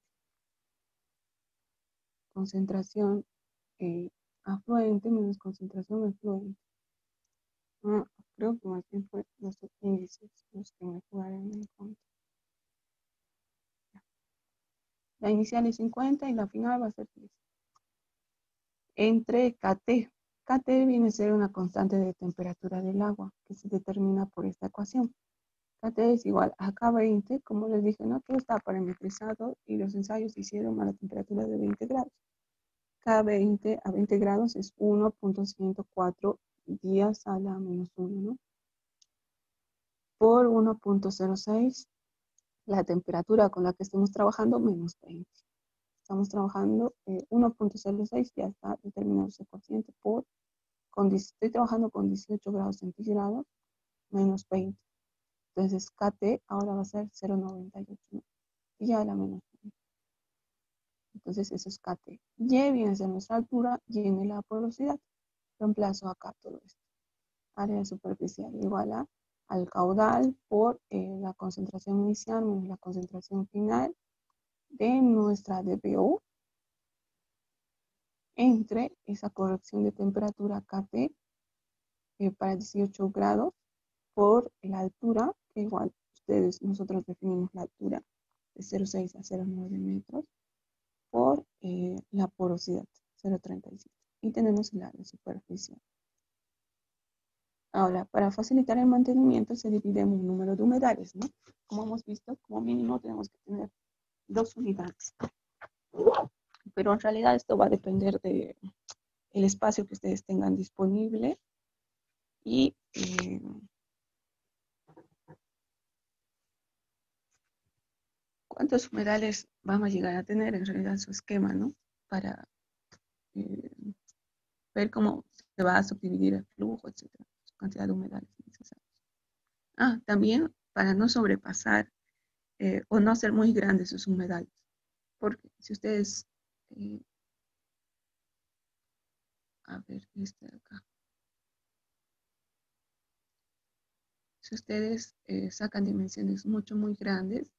Concentración afluente menos concentración efluente. Ah, creo que más bien fue los índices los que me jugaron en contra. La inicial es 50 y la final va a ser 10. Entre KT. KT viene a ser una constante de temperatura del agua que se determina por esta ecuación. KT es igual a K20, como les dije, ¿no? Todo está parametrizado y los ensayos se hicieron a la temperatura de 20 grados. K20 a 20 grados es 1.104 días a la menos 1, ¿no? Por 1.06, la temperatura con la que estemos trabajando, menos 20. Estamos trabajando 1.06, ya está determinado ese cociente por, estoy trabajando con 18 grados centígrados, menos 20. Entonces, KT ahora va a ser 0.98, ¿no? Y ya la menos 20. Entonces, eso es KT. Y viene a ser nuestra altura y viene la porosidad. Reemplazo acá todo esto. Área superficial igual al caudal por la concentración inicial menos la concentración final de nuestra DBO entre esa corrección de temperatura KT para 18 grados por la altura, que igual nosotros definimos la altura de 0,6 a 0,9 metros, por la porosidad, 0,37. Y tenemos el área superficial. Ahora, para facilitar el mantenimiento se divide en un número de humedales, ¿no? Como hemos visto, como mínimo tenemos que tener 2 unidades. Pero en realidad esto va a depender del espacio que ustedes tengan disponible y cuántos humedales vamos a llegar a tener en realidad en su esquema, ¿no? Para ver cómo se va a subdividir el flujo, etcétera, su cantidad de humedales necesarios. También para no sobrepasar o no hacer muy grandes sus humedales, porque si ustedes, a ver, este de acá, si ustedes sacan dimensiones muy grandes,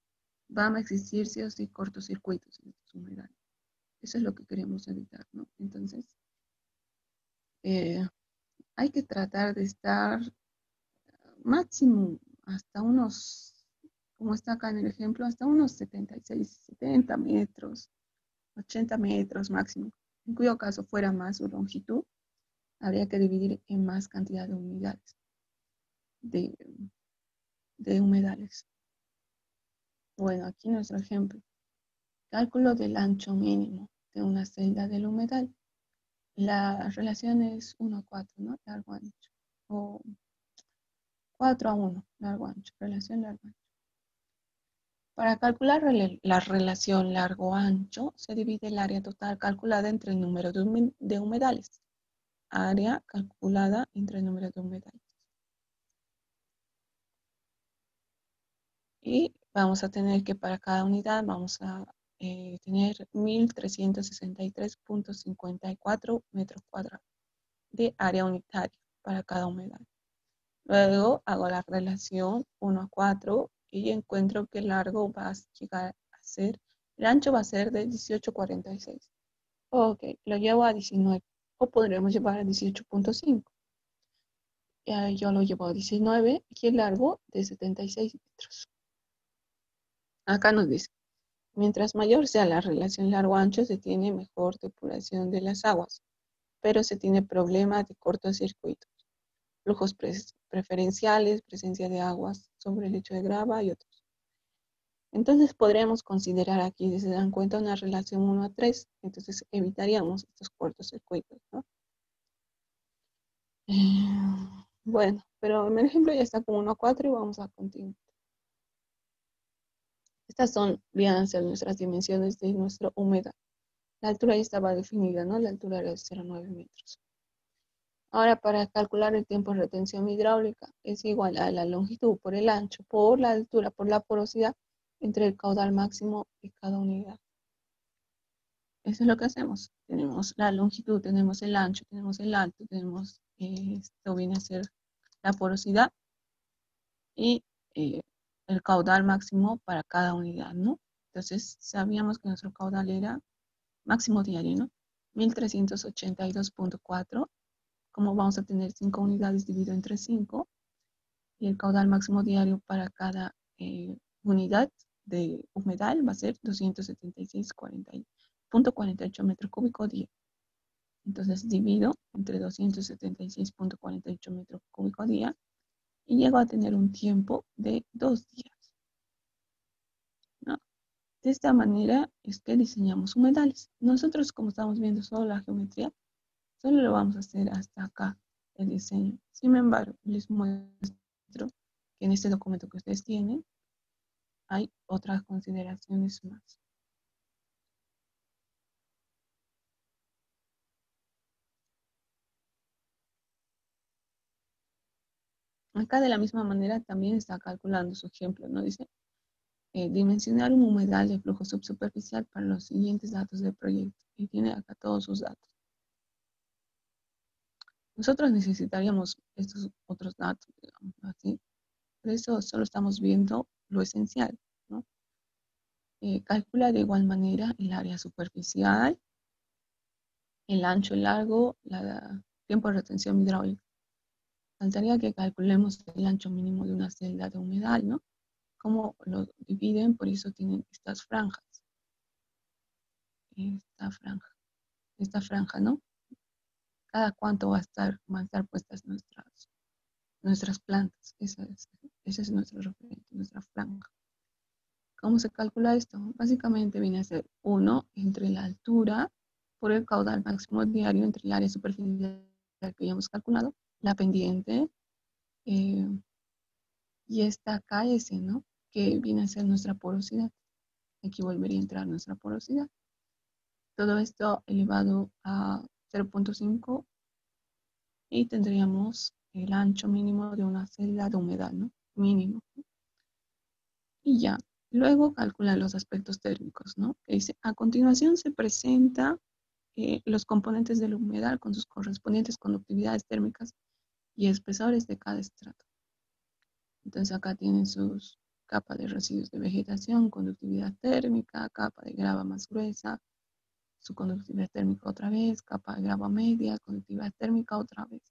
van a existir sí o sí cortocircuitos en estos humedales. Eso es lo que queremos evitar, ¿no? Entonces, hay que tratar de estar máximo hasta unos, como está acá en el ejemplo, hasta unos 76, 70 metros, 80 metros máximo. En cuyo caso fuera más su longitud, habría que dividir en más cantidad de unidades de, de humedales. Bueno, aquí nuestro ejemplo. Cálculo del ancho mínimo de una celda del humedal. La relación es 1:4, ¿no? Largo ancho. O 4:1, largo ancho. Relación largo ancho. Para calcular la relación largo-ancho, se divide el área total calculada entre el número de humedales. Área calculada entre el número de humedales. Y vamos a tener que para cada unidad vamos a tener 1.363.54 metros cuadrados de área unitaria para cada humedal. Luego hago la relación 1:4 y encuentro que el largo va a llegar a ser, el ancho va a ser de 18.46. Ok, lo llevo a 19 o podríamos llevar a 18.5. Yo lo llevo a 19 y el largo de 76 metros. Acá nos dice, mientras mayor sea la relación largo-ancho, se tiene mejor depuración de las aguas, pero se tiene problema de cortocircuitos, flujos preferenciales, presencia de aguas sobre el lecho de grava y otros. Entonces podríamos considerar aquí, si se dan cuenta, una relación 1:3, entonces evitaríamos estos cortocircuitos, ¿no? Bueno, pero en el ejemplo ya está como 1:4 y vamos a continuar. Estas son, van a ser nuestras dimensiones de nuestra humedad. La altura ya estaba definida, ¿no? La altura era de 0,9 metros. Ahora, para calcular el tiempo de retención hidráulica, es igual a la longitud por el ancho, por la altura, por la porosidad, entre el caudal máximo y cada unidad. Eso es lo que hacemos. Tenemos la longitud, tenemos el ancho, tenemos el alto, tenemos, esto viene a ser la porosidad y el caudal máximo para cada unidad, ¿no? Entonces, sabíamos que nuestro caudal era máximo diario, ¿no? 1382.4. Como vamos a tener 5 unidades dividido entre 5, y el caudal máximo diario para cada unidad de humedal va a ser 276.48 metros cúbicos día. Entonces divido entre 276.48 metros cúbicos día y llego a tener un tiempo de 2 días, ¿no? De esta manera es que diseñamos humedales. Nosotros, como estamos viendo solo la geometría, solo lo vamos a hacer hasta acá, el diseño. Sin embargo, les muestro que en este documento que ustedes tienen hay otras consideraciones más. Acá de la misma manera también está calculando su ejemplo, ¿no? Dice, dimensionar un humedal de flujo subsuperficial para los siguientes datos del proyecto. Y tiene acá todos sus datos. Nosotros necesitaríamos estos otros datos, digamos, así. Por eso solo estamos viendo lo esencial, ¿no? Calcula de igual manera el área superficial, el ancho, el largo, el tiempo de retención hidráulica. Faltaría que calculemos el ancho mínimo de una celda de humedal, ¿no? Cómo lo dividen, por eso tienen estas franjas. Esta franja, ¿no? Cada cuánto van a estar puestas nuestras plantas. Ese es nuestro referente, nuestra franja. ¿Cómo se calcula esto? Básicamente viene a ser 1 entre la altura por el caudal máximo diario entre el área superficial que habíamos calculado, la pendiente, y esta KS, ¿no? Que viene a ser nuestra porosidad. Aquí volvería a entrar nuestra porosidad. Todo esto elevado a 0.5 y tendríamos el ancho mínimo de una celda de humedad, ¿no? Mínimo. Y ya, luego calcula los aspectos térmicos, ¿no? Que dice, a continuación se presenta los componentes del humedal con sus correspondientes conductividades térmicas y espesores de cada estrato. Entonces acá tienen sus capas de residuos de vegetación, conductividad térmica, capa de grava más gruesa, su conductividad térmica otra vez, capa de grava media, conductividad térmica otra vez.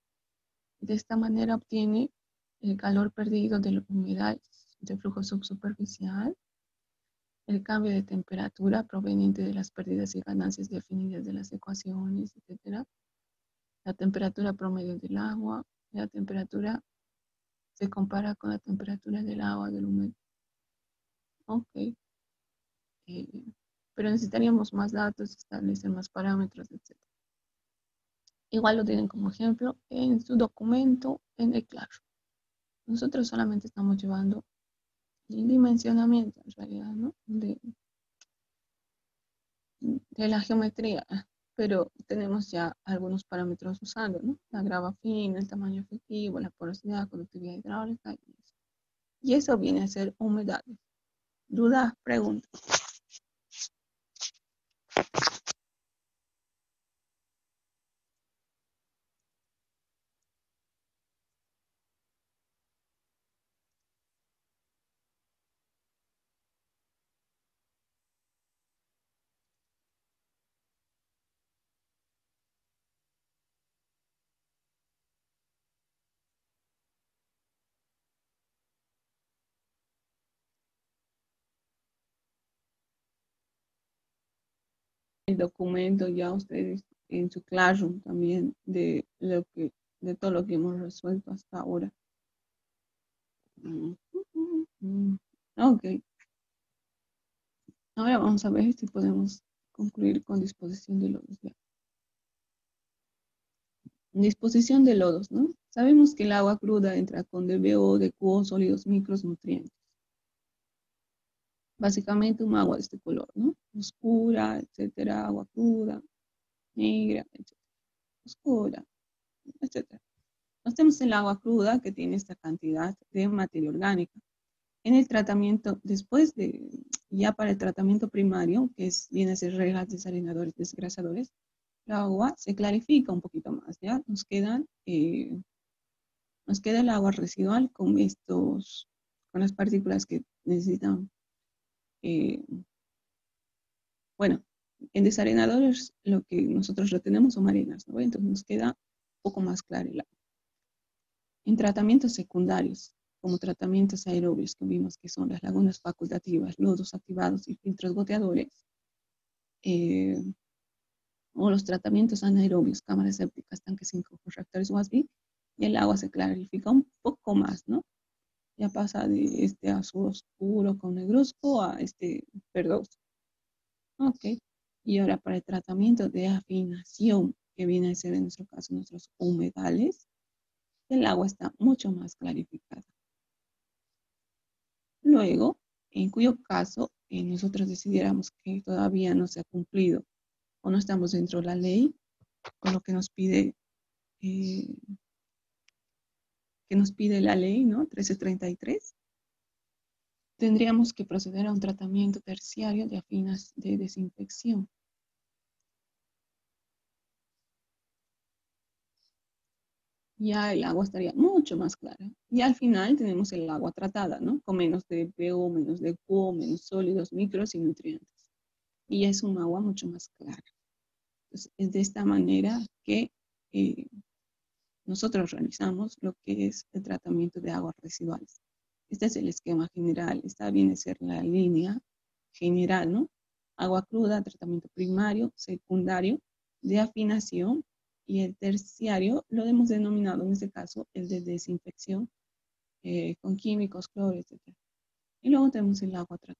De esta manera obtiene el calor perdido de la humedad de flujo subsuperficial, el cambio de temperatura proveniente de las pérdidas y ganancias definidas de las ecuaciones, etc. La temperatura promedio del agua, la temperatura se compara con la temperatura del agua del húmedo. Ok. Pero necesitaríamos más datos, establecer más parámetros, etc. Igual lo tienen como ejemplo en su documento en el claro. Nosotros solamente estamos llevando el dimensionamiento, en realidad, ¿no? De la geometría, pero tenemos ya algunos parámetros usando, ¿no? La grava fina, el tamaño efectivo, la porosidad, conductividad hidráulica y eso. Y eso viene a ser humedades. ¿Dudas? Preguntas. El documento ya ustedes en su Classroom también de todo lo que hemos resuelto hasta ahora. Ok. Ahora vamos a ver si podemos concluir con disposición de lodos. Ya. Disposición de lodos, ¿no? Sabemos que el agua cruda entra con DBO, DQO, sólidos micros, nutrientes. Básicamente un agua de este color, ¿no? Oscura, etcétera, agua cruda, negra, etcétera. Oscura, etcétera. Nos tenemos el agua cruda que tiene esta cantidad de materia orgánica. En el tratamiento, ya para el tratamiento primario, que viene a ser regas, desarenadores, desgrasadores, el agua se clarifica un poquito más, ¿ya? Nos queda el agua residual con las partículas que necesitan. Bueno, en desarenadores lo que nosotros retenemos son arenas, ¿no? Entonces nos queda un poco más claro el agua. En tratamientos secundarios, como tratamientos aerobios que vimos que son las lagunas facultativas, lodos activados y filtros goteadores, o los tratamientos anaerobios, cámaras sépticas, tanques 5 con reactores WASB, y el agua se clarifica un poco más, ¿no? Ya pasa de este azul oscuro con negruzco a este verdoso. Ok. Y ahora para el tratamiento de afinación, que viene a ser en nuestro caso nuestros humedales, el agua está mucho más clarificada. Luego, en cuyo caso nosotros decidiéramos que todavía no se ha cumplido o no estamos dentro de la ley, con lo eh, que nos pide la ley, ¿no? 1333, tendríamos que proceder a un tratamiento terciario de desinfección. Ya el agua estaría mucho más clara. Y al final tenemos el agua tratada, ¿no? Con menos de PO, menos de QO, menos sólidos, micros y nutrientes. Y es un agua mucho más clara. Entonces, es de esta manera que nosotros realizamos lo que es el tratamiento de aguas residuales. Este es el esquema general. Esta viene a ser la línea general, ¿no? Agua cruda, tratamiento primario, secundario, de afinación, y el terciario lo hemos denominado en este caso el de desinfección con químicos, cloro, etc. Y luego tenemos el agua tratada.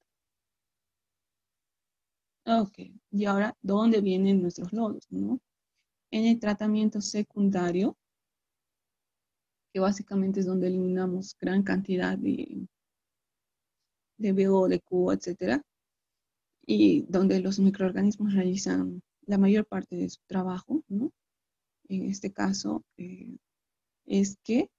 Ok, y ahora, ¿dónde vienen nuestros lodos, no? En el tratamiento secundario, que básicamente es donde eliminamos gran cantidad de BO, de Q, etcétera, y donde los microorganismos realizan la mayor parte de su trabajo, ¿no? En este caso, es que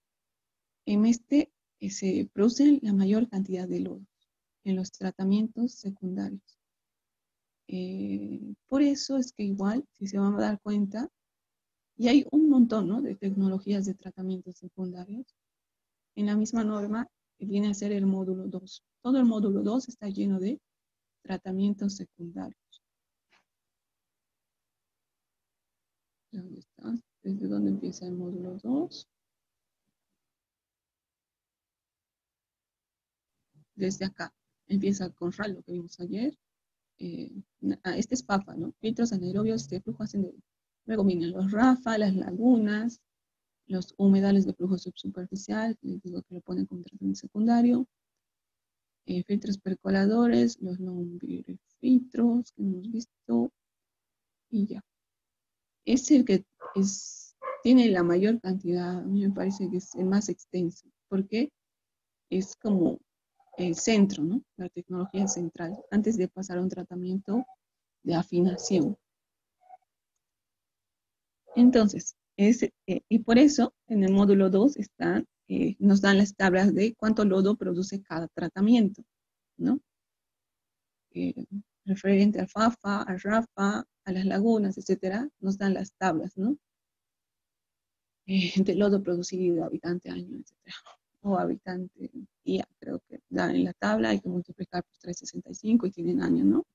en este se produce la mayor cantidad de lodos en los tratamientos secundarios. Por eso es que igual, si se van a dar cuenta, y hay un montón, ¿no?, de tecnologías de tratamientos secundarios, en la misma norma viene a ser el módulo 2. Todo el módulo 2 está lleno de tratamientos secundarios. ¿Dónde está? ¿Desde dónde empieza el módulo 2? Desde acá. Empieza con RAL, lo que vimos ayer. Este es PAFA, ¿no? Filtros anaerobios de flujo ascendente. Luego vienen los RAFA, las lagunas, los humedales de flujo subsuperficial, les digo que lo ponen como tratamiento secundario, filtros percoladores, los lombrifiltros que hemos visto, y ya. Es el que tiene la mayor cantidad, a mí me parece que es el más extenso, porque es como el centro, ¿no? La tecnología central, antes de pasar a un tratamiento de afinación. Entonces, y por eso en el módulo 2 nos dan las tablas de cuánto lodo produce cada tratamiento, ¿no? Referente al FAFA, al RAFA, a las lagunas, etcétera, nos dan las tablas, ¿no? De lodo producido, habitante año, etcétera. O habitante día, creo que da en la tabla, hay que multiplicar por 365 y tienen años, ¿no?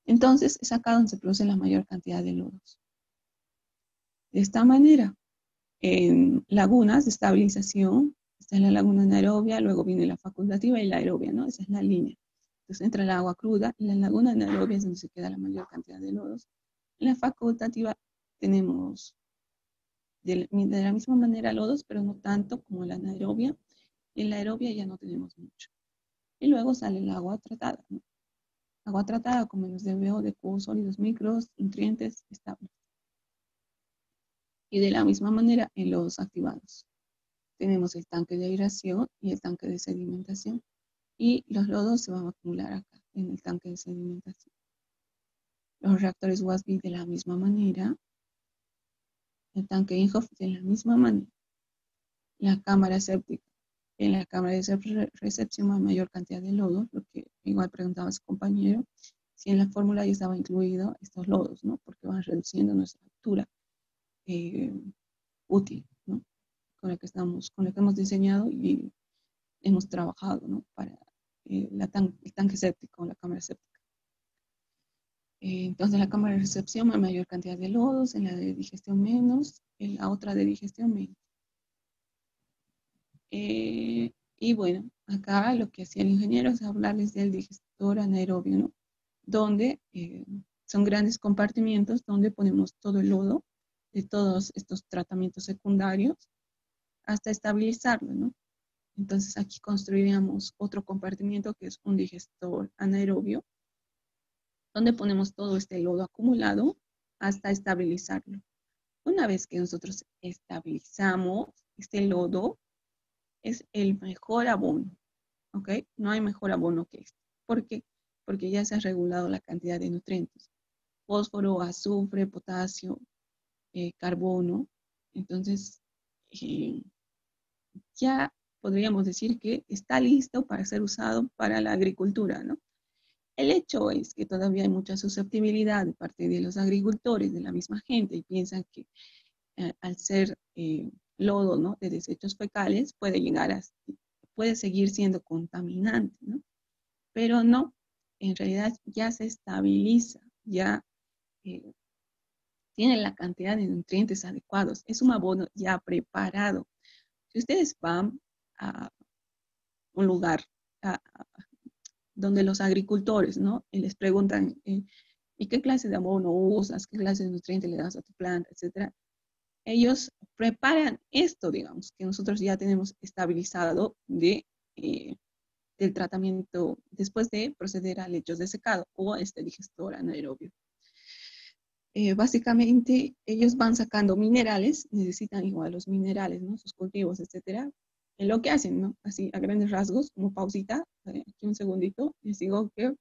Entonces, es acá donde se produce la mayor cantidad de lodos. De esta manera, en lagunas de estabilización, está en la laguna anaerobia, luego viene la facultativa y la aerobia, ¿no? Esa es la línea. Entonces entra el agua cruda y la laguna anaerobia es donde se queda la mayor cantidad de lodos. En la facultativa tenemos de la misma manera lodos, pero no tanto como la anaerobia. En la aerobia ya no tenemos mucho. Y luego sale el agua tratada, ¿no? Agua tratada con menos de BO, de Q, sólidos micros, nutrientes estables. Y de la misma manera en los activados. Tenemos el tanque de aireación y el tanque de sedimentación. Y los lodos se van a acumular acá, en el tanque de sedimentación. Los reactores WASB de la misma manera. El tanque INHOF de la misma manera. La cámara séptica. En la cámara de recepción hay mayor cantidad de lodos, lo que igual preguntaba su compañero, si en la fórmula ya estaba incluido estos lodos, ¿no? Porque van reduciendo nuestra altura útil, ¿no? Con la que hemos diseñado y hemos trabajado, ¿no? Para el tanque séptico, la cámara séptica. Entonces, en la cámara de recepción hay mayor cantidad de lodos, en la de digestión menos, en la otra de digestión menos. Y bueno, acá lo que hacía el ingeniero es hablarles del digestor anaerobio, ¿no? Donde son grandes compartimientos donde ponemos todo el lodo de todos estos tratamientos secundarios hasta estabilizarlo, ¿no? Entonces aquí construiríamos otro compartimiento que es un digestor anaerobio, donde ponemos todo este lodo acumulado hasta estabilizarlo. Una vez que nosotros estabilizamos este lodo, es el mejor abono, ¿ok? No hay mejor abono que este. ¿Por qué? Porque ya se ha regulado la cantidad de nutrientes. Fósforo, azufre, potasio, carbono. Entonces, eh, ya podríamos decir que está listo para ser usado para la agricultura, ¿no? El hecho es que todavía hay mucha susceptibilidad de parte de los agricultores, de la misma gente, y piensan que al ser lodo, ¿no? De desechos fecales, puede seguir siendo contaminante, ¿no? Pero no, en realidad ya se estabiliza, ya eh, tiene la cantidad de nutrientes adecuados, es un abono ya preparado. Si ustedes van a un lugar a, donde los agricultores, ¿no? Y les preguntan, ¿y qué clase de abono usas? ¿Qué clase de nutrientes le das a tu planta? Etcétera. Ellos preparan esto, digamos, que nosotros ya tenemos estabilizado del tratamiento después de proceder a lechos de secado o este digestor anaerobio. Básicamente, ellos van sacando minerales, necesitan igual los minerales, ¿no? Sus cultivos, etcétera. En lo que hacen, ¿no? Así, a grandes rasgos, como pausita, aquí un segundito, les digo que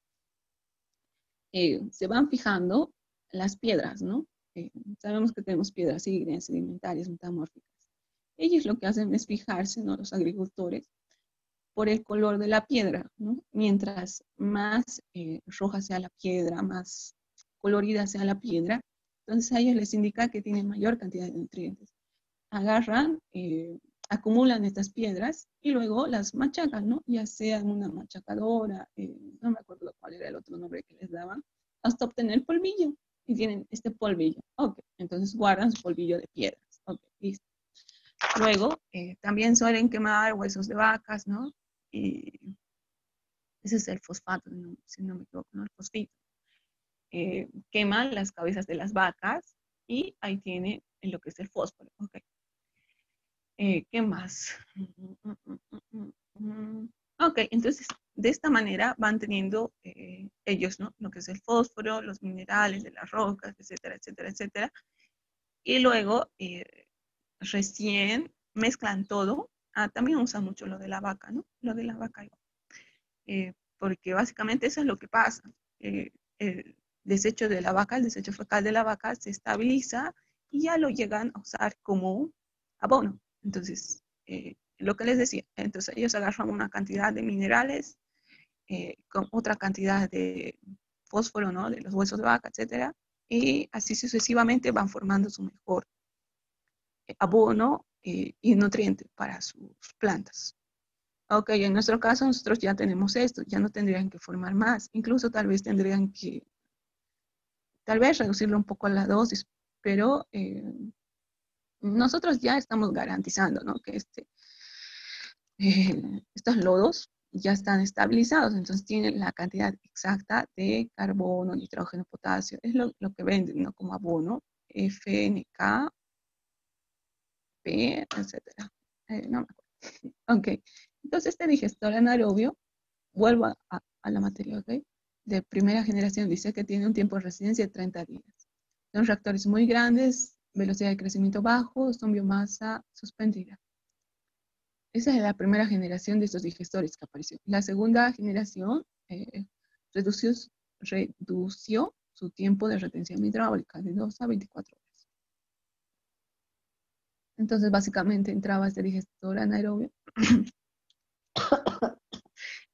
se van fijando las piedras, ¿no? Sabemos que tenemos piedras ígneas, sedimentarias, metamórficas. Ellos lo que hacen es fijarse, ¿no? Los agricultores, por el color de la piedra, ¿no? Mientras más roja sea la piedra, más colorida sea la piedra, entonces a ellos les indica que tiene mayor cantidad de nutrientes. Agarran, acumulan estas piedras y luego las machacan, ¿no? Ya sea en una machacadora, no me acuerdo cuál era el otro nombre que les daban, hasta obtener polvillo. Y tienen este polvillo. Ok, entonces guardan su polvillo de piedras. Ok, listo. Luego, también suelen quemar huesos de vacas, ¿no? Y ese es el fosfato, ¿no? Si no me equivoco, ¿no? El fosfito. Queman las cabezas de las vacas y ahí tiene lo que es el fósforo. Ok. ¿Qué más? Ok, entonces de esta manera van teniendo ellos, ¿no? Lo que es el fósforo, los minerales de las rocas, etcétera, etcétera, etcétera. Y luego recién mezclan todo. Ah, también usan mucho lo de la vaca, ¿no? Lo de la vaca. Porque básicamente eso es lo que pasa. El desecho de la vaca, el desecho fecal de la vaca se estabiliza y ya lo llegan a usar como abono. Entonces, lo que les decía, entonces ellos agarran una cantidad de minerales con otra cantidad de fósforo, ¿no? De los huesos de vaca, etcétera, y así sucesivamente van formando su mejor abono y nutriente para sus plantas. Ok, en nuestro caso nosotros ya tenemos esto, ya no tendrían que formar más, incluso tal vez tendrían que, tal vez reducirlo un poco a la dosis, pero nosotros ya estamos garantizando, ¿no? Que estos lodos ya están estabilizados, entonces tienen la cantidad exacta de carbono, nitrógeno, potasio, es lo que venden, ¿no? Como abono, FNK, P, etcétera. No me acuerdo. Ok, entonces este digestor anaerobio, vuelvo a la materia, ¿ok? De primera generación dice que tiene un tiempo de residencia de 30 días. Son reactores muy grandes, velocidad de crecimiento bajo, son biomasa suspendida. Esa es la primera generación de estos digestores que apareció. La segunda generación redució, redució su tiempo de retención hidráulica de 2 a 24 horas. Entonces, básicamente entraba este digestor anaerobio,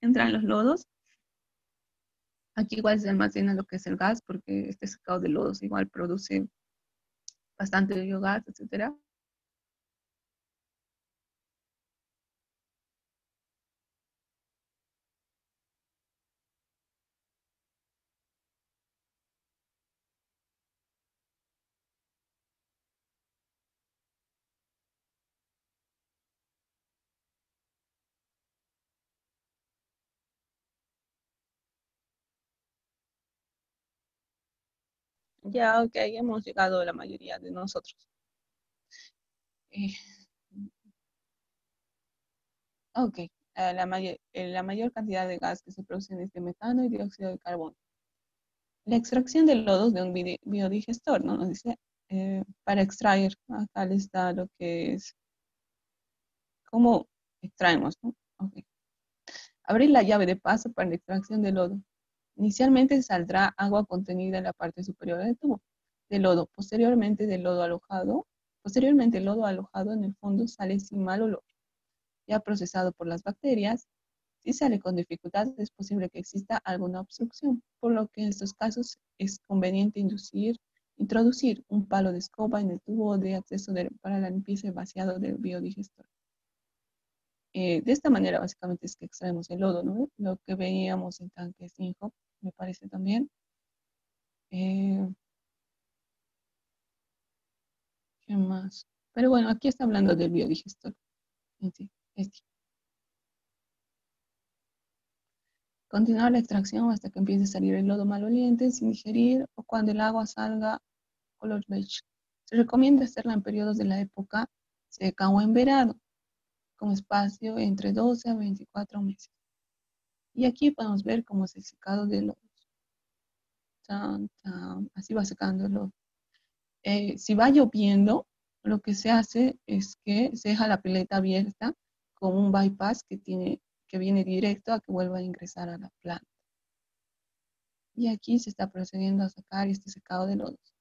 entran los lodos. Aquí igual se almacena lo que es el gas, porque este secado de lodos igual produce bastante biogás, etcétera. Ya, ok, hemos llegado a la mayoría de nosotros. Eh, ok, la mayor cantidad de gas que se produce es de metano y dióxido de carbono. La extracción de lodos de un biodigestor, ¿no? Nos dice, para extraer, acá les da lo que es, cómo extraemos, ¿no? Ok. Abrir la llave de paso para la extracción del lodo. Inicialmente saldrá agua contenida en la parte superior del tubo de lodo. Posteriormente el lodo alojado en el fondo sale sin mal olor, ya procesado por las bacterias. Si sale con dificultad, es posible que exista alguna obstrucción, por lo que en estos casos es conveniente introducir un palo de escoba en el tubo de acceso para la limpieza y vaciado del biodigestor. De esta manera, básicamente, es que extraemos el lodo, ¿no? Lo que veíamos en tanques Inhope, me parece también. Eh, ¿Qué más? Pero bueno, aquí está hablando del biodigestor en sí. Este. Continuar la extracción hasta que empiece a salir el lodo maloliente sin digerir o cuando el agua salga color beige. Se recomienda hacerla en periodos de la época seca o en verano, con espacio entre 12 a 24 meses. Y aquí podemos ver cómo es el secado de lodos. Tan, tan, así va secando el lodo. Si va lloviendo, lo que se hace es que se deja la pileta abierta con un bypass que viene directo a que vuelva a ingresar a la planta. Y aquí se está procediendo a sacar este secado de lodos.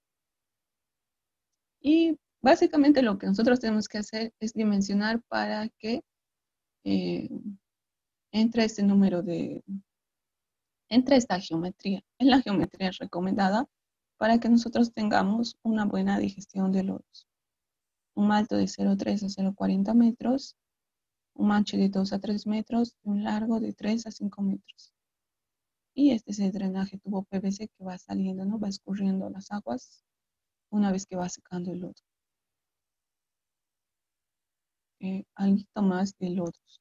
Y básicamente lo que nosotros tenemos que hacer es dimensionar para que eh, entre este número entre esta geometría. Es la geometría recomendada para que nosotros tengamos una buena digestión de lodos. Un alto de 0,3 a 0,40 metros, un ancho de 2 a 3 metros y un largo de 3 a 5 metros. Y este es el drenaje tubo PVC que va saliendo, ¿no? Va escurriendo las aguas una vez que va secando el lodo. Algo más de lodos.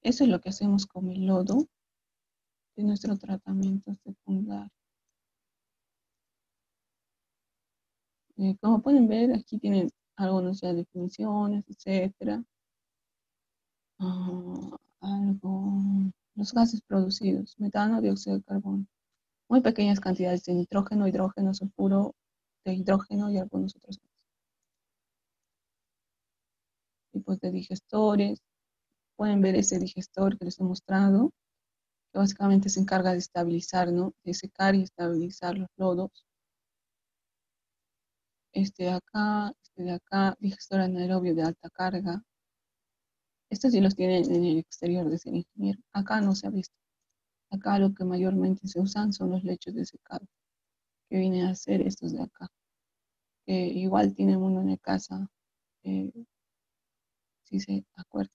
Eso es lo que hacemos con el lodo de nuestro tratamiento secundario. Como pueden ver, aquí tienen algunas ya definiciones, etcétera. Los gases producidos, metano, dióxido de carbono, muy pequeñas cantidades de nitrógeno, hidrógeno, sulfuro de hidrógeno y algunos otros tipos de digestores. Pueden ver ese digestor que les he mostrado, que básicamente se encarga de estabilizar, ¿no? De secar y estabilizar los lodos. Este de acá, digestor anaerobio de alta carga. Estos sí los tienen en el exterior de ser ingeniero. Acá no se ha visto. Acá lo que mayormente se usan son los lechos de secado, que vienen a ser estos de acá. Que igual tienen uno en la casa, eh, si se acuerda.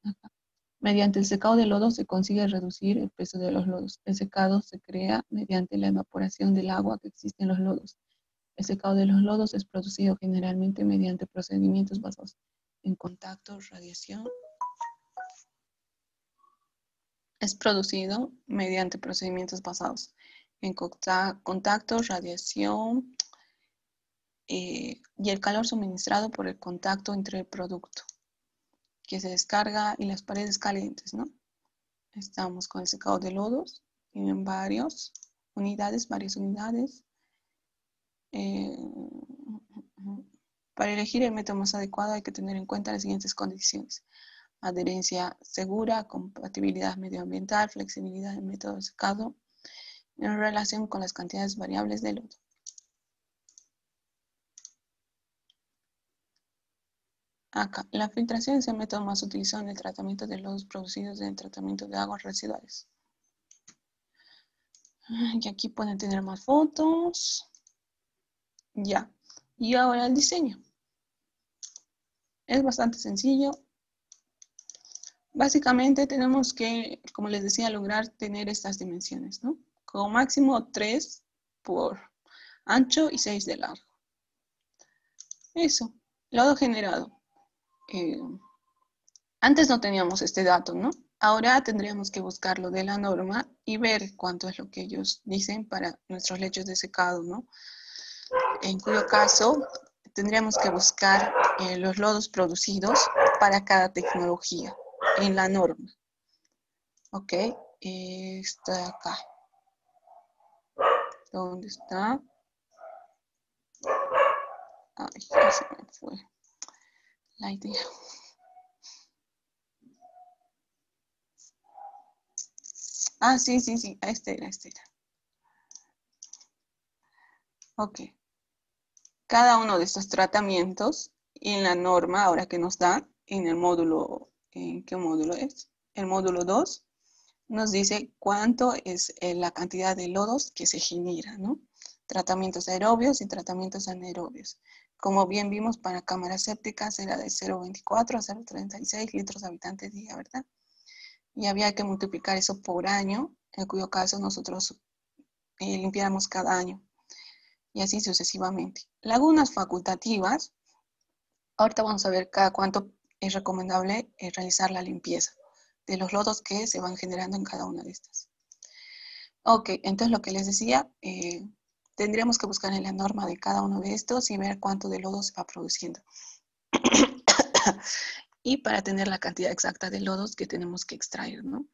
Acá. Mediante el secado de lodo se consigue reducir el peso de los lodos. El secado se crea mediante la evaporación del agua que existe en los lodos. El secado de los lodos es producido generalmente mediante procedimientos basados en contacto, radiación. Es producido mediante procedimientos basados en contacto, radiación y el calor suministrado por el contacto entre el producto que se descarga y las paredes calientes, ¿no? Estamos con el secado de lodos, tienen varias unidades. Eh, para elegir el método más adecuado hay que tener en cuenta las siguientes condiciones: adherencia segura, compatibilidad medioambiental, flexibilidad del método de secado en relación con las cantidades variables de lodo. Acá, la filtración es el método más utilizado en el tratamiento de lodos producidos en el tratamiento de aguas residuales. Y aquí pueden tener más fotos. Ya. Y ahora el diseño. Es bastante sencillo. Básicamente tenemos que, como les decía, lograr tener estas dimensiones, ¿no? Como máximo 3 por ancho y 6 de largo. Eso. Lodo generado. Antes no teníamos este dato, ¿no? Ahora tendríamos que buscarlo de la norma y ver cuánto es lo que ellos dicen para nuestros lechos de secado, ¿no? En cuyo caso tendríamos que buscar los lodos producidos para cada tecnología en la norma. Ok, está acá. ¿Dónde está? Ay, ya se me fue la idea. Ah, sí, este era. Ok. Cada uno de estos tratamientos en la norma, ahora que nos da, en el módulo, ¿en qué módulo es? El módulo 2, nos dice cuánto es la cantidad de lodos que se genera, ¿no? Tratamientos aerobios y tratamientos anaerobios. Como bien vimos, para cámaras sépticas era de 0,24 a 0,36 litros habitante día, ¿verdad? Y había que multiplicar eso por año, en cuyo caso nosotros limpiáramos cada año, y así sucesivamente. Lagunas facultativas, ahorita vamos a ver cada cuánto es recomendable realizar la limpieza de los lodos que se van generando en cada una de estas. Ok, entonces lo que les decía, tendríamos que buscar en la norma de cada uno de estos y ver cuánto de lodo se va produciendo. Y para tener la cantidad exacta de lodos que tenemos que extraer, ¿no?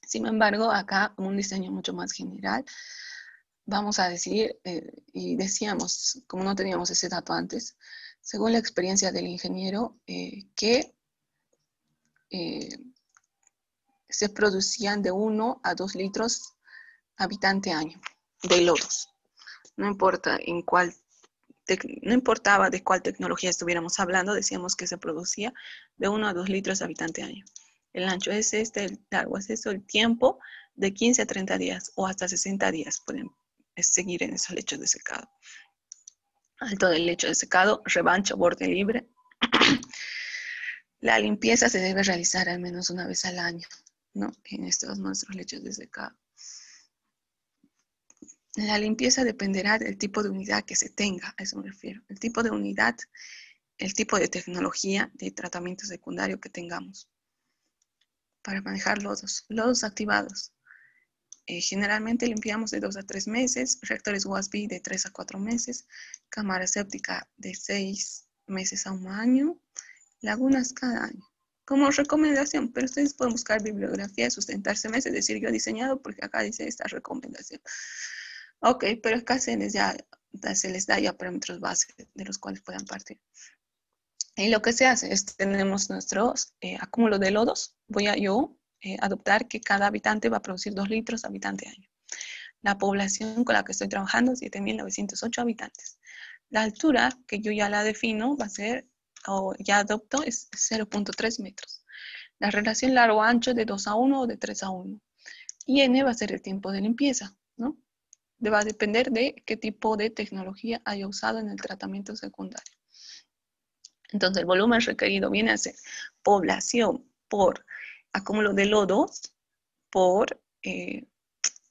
Sin embargo, acá un diseño mucho más general, vamos a decir, y decíamos, como no teníamos ese dato antes, según la experiencia del ingeniero, que se producían de 1 a 2 litros habitante año de lodos. No importa no importaba de cuál tecnología estuviéramos hablando, decíamos que se producía de 1 a 2 litros habitante año. El ancho es este, el largo es eso, el tiempo de 15 a 30 días o hasta 60 días pueden seguir en esos lechos de secado. Alto del lecho de secado, rebancho, borde libre. La limpieza se debe realizar al menos una vez al año, ¿no? En estos nuestros lechos de secado. La limpieza dependerá del tipo de unidad que se tenga, a eso me refiero. El tipo de unidad, el tipo de tecnología de tratamiento secundario que tengamos para manejar lodos. Lodos activados. Generalmente limpiamos de 2 a 3 meses, reactores USB de 3 a 4 meses, cámara séptica de 6 meses a un año, lagunas cada año. Como recomendación, pero ustedes pueden buscar bibliografía, sustentarse meses, es decir, yo he diseñado porque acá dice esta recomendación. Ok, pero acá se les da ya parámetros base de los cuales puedan partir. Y lo que se hace es, tenemos nuestros acúmulos de lodos. Voy a yo adoptar que cada habitante va a producir 2 litros habitante año. La población con la que estoy trabajando, 7.908 habitantes. La altura, que yo ya la defino, va a ser, o ya adopto, es 0.3 metros. La relación largo-ancho de 2 a 1 o de 3 a 1. Y N va a ser el tiempo de limpieza, ¿no? Va a depender de qué tipo de tecnología haya usado en el tratamiento secundario. Entonces, el volumen requerido viene a ser población por acúmulo de lodos por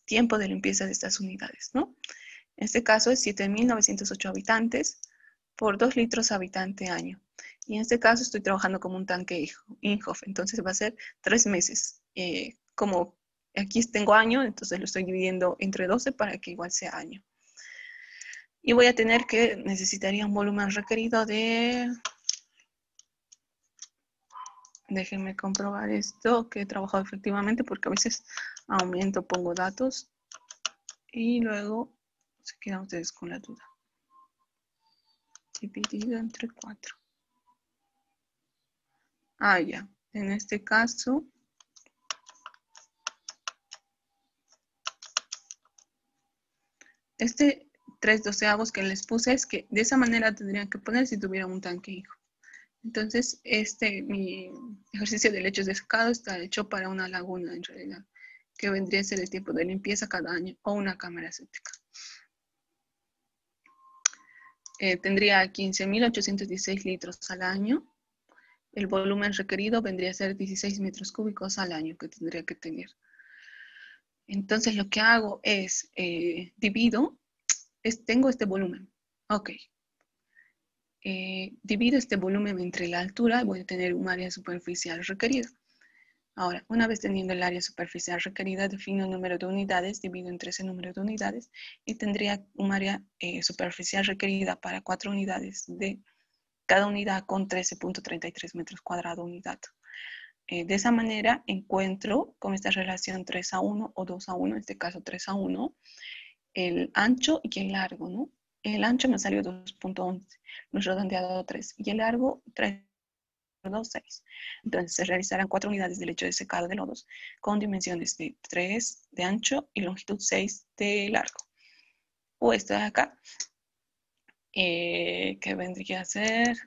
tiempo de limpieza de estas unidades, ¿no? En este caso es 7.908 habitantes por 2 litros habitante año. Y en este caso estoy trabajando como un tanque Inhofe, entonces va a ser 3 meses. Como aquí tengo año, entonces lo estoy dividiendo entre 12 para que igual sea año. Y voy a tener que, necesitaría un volumen requerido de... Déjenme comprobar esto, que he trabajado efectivamente, porque a veces aumento, pongo datos y luego se quedan ustedes con la duda. Dividido entre 4. Ah, ya. En este caso, este 3/12 que les puse es que de esa manera tendrían que poner si tuvieran un tanque hijo. Entonces, mi ejercicio de lechos de secado está hecho para una laguna en realidad, que vendría a ser el tiempo de limpieza cada año o una cámara séptica. Tendría 15.816 litros al año. El volumen requerido vendría a ser 16 metros cúbicos al año que tendría que tener. Entonces lo que hago es divido, tengo este volumen. Ok. divido este volumen entre la altura y voy a tener un área superficial requerida. Ahora, una vez teniendo el área superficial requerida, defino el número de unidades, divido entre ese número de unidades y tendría un área superficial requerida para 4 unidades de cada unidad con 13.33 metros cuadrados unidad. De esa manera encuentro con esta relación 3:1 o 2:1, en este caso 3:1, el ancho y el largo, ¿no? El ancho me salió 2.11, lo he redondeado a 3, y el largo 3.26. Entonces se realizarán 4 unidades de lecho de secado de lodos con dimensiones de 3 de ancho y longitud 6 de largo. O esta de acá, que vendría a ser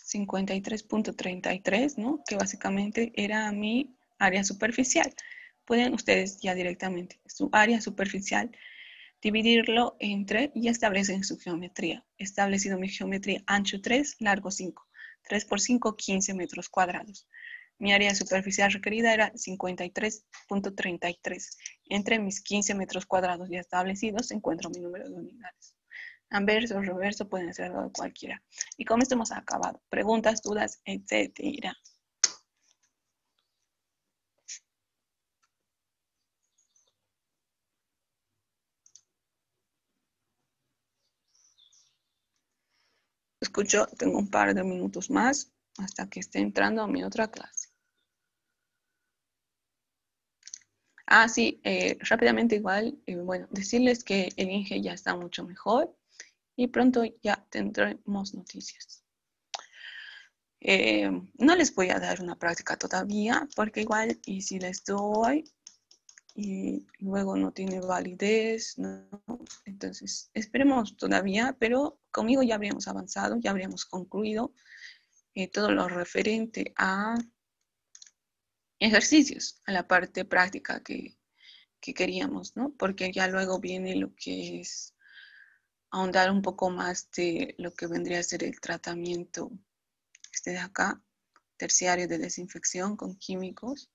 53.33, ¿no? Que básicamente era mi área superficial. Pueden ustedes ya directamente su área superficial dividirlo entre y establecen su geometría. Establecido mi geometría, ancho 3, largo 5. 3 por 5, 15 metros cuadrados. Mi área superficial requerida era 53.33. Entre mis 15 metros cuadrados ya establecidos encuentro mi número de unidades. Anverso o reverso pueden ser de cualquiera. Y con esto hemos acabado. Preguntas, dudas, etcétera. Escucho, tengo un par de minutos más hasta que esté entrando a mi otra clase. Ah, sí, rápidamente igual, bueno, decirles que el INGE ya está mucho mejor y pronto ya tendremos noticias. No les voy a dar una práctica todavía porque igual, y si les doy y luego no tiene validez, ¿no? Entonces esperemos todavía, pero conmigo ya habríamos avanzado, ya habríamos concluido todo lo referente a ejercicios, a la parte práctica que queríamos, ¿no? Porque ya luego viene lo que es ahondar un poco más de lo que vendría a ser el tratamiento este de acá, terciario de desinfección con químicos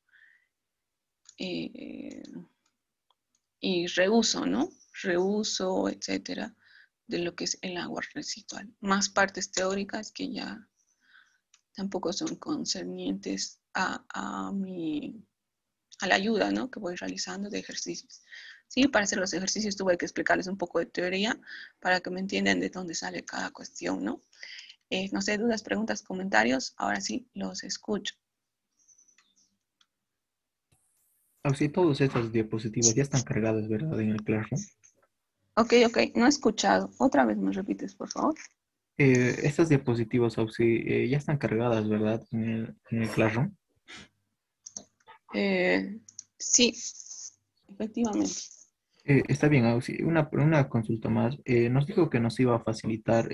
y reuso, ¿no? Reuso, etcétera, de lo que es el agua residual. Más partes teóricas que ya tampoco son concernientes a la ayuda, ¿no? Que voy realizando de ejercicios. Sí, para hacer los ejercicios tuve que explicarles un poco de teoría para que me entiendan de dónde sale cada cuestión, ¿no? No sé, dudas, preguntas, comentarios. Ahora sí, los escucho. Sí, todas estas diapositivas ya están cargadas, ¿verdad? En el Classroom. Ok, no he escuchado. Otra vez me repites, por favor. Estas diapositivas, ya están cargadas, ¿verdad? En el Classroom. Sí, efectivamente. Está bien, Auxi. Una consulta más. Nos dijo que nos iba a facilitar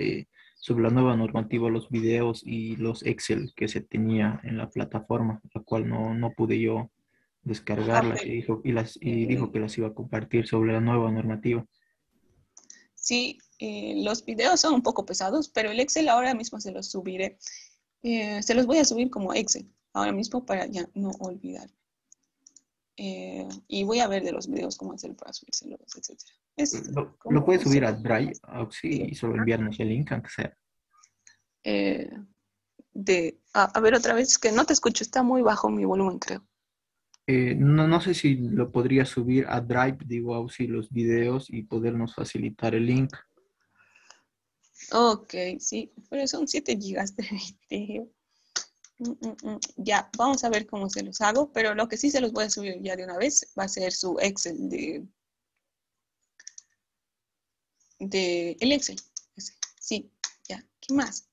sobre la nueva normativa los videos y los Excel que se tenía en la plataforma, la cual no pude yo Ok. descargarlas y dijo que las iba a compartir sobre la nueva normativa. Sí, los videos son un poco pesados, pero el Excel ahora mismo se los subiré. Se los voy a subir como Excel ahora mismo para ya no olvidar. Y voy a ver de los videos cómo hacer para subírselos, etcétera. Es Lo como puedes subir a súper Drive, Auxi, y solo enviarnos el link, aunque sea. eh, a ver otra vez, que no te escucho, está muy bajo mi volumen, creo. No sé si lo podría subir a Drive, digo, Auxi, los videos y podernos facilitar el link. Ok, sí, pero son 7 gigas de video. Ya, vamos a ver cómo se los hago, pero lo que sí se los voy a subir ya de una vez va a ser su Excel de el Excel. Sí, ya, ¿qué más?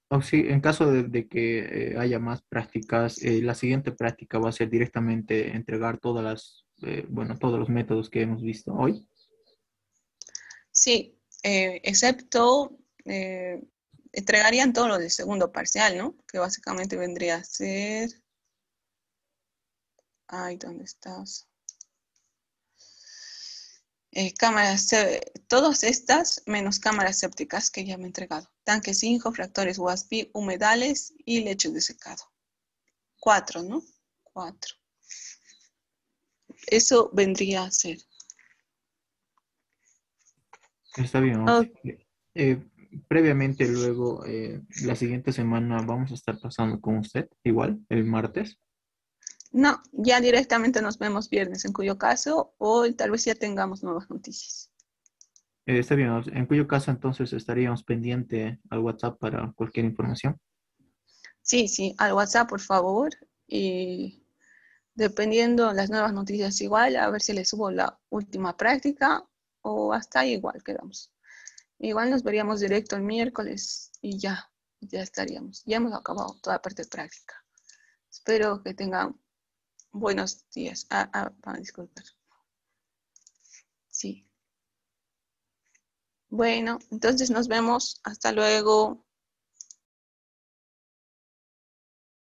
O sí, en caso de que haya más prácticas, la siguiente práctica va a ser directamente entregar todos los métodos que hemos visto hoy. Sí, excepto entregarían todo lo del segundo parcial, ¿no? Que básicamente vendría a ser... Ay, ¿dónde estás? Cámaras, todas estas menos cámaras sépticas que ya me he entregado. Tanques 5, fractores WASP, humedales y lechos de secado. 4, ¿no? 4. Eso vendría a ser. Está bien, Oh, Auxi. Eh, Previamente, luego, la siguiente semana vamos a estar pasando con usted, igual, el martes. no, ya directamente nos vemos viernes, en cuyo caso hoy tal vez ya tengamos nuevas noticias. Está bien, Auxi. En cuyo caso entonces estaríamos pendiente al WhatsApp para cualquier información. Sí, sí, al WhatsApp, por favor. Y dependiendo las nuevas noticias igual, a ver si le subo la última práctica o hasta ahí igual quedamos. Igual nos veríamos directo el miércoles y ya estaríamos. Ya hemos acabado toda la parte de práctica. Espero que tengan buenos días. Disculpar. Sí. Bueno, entonces nos vemos. Hasta luego.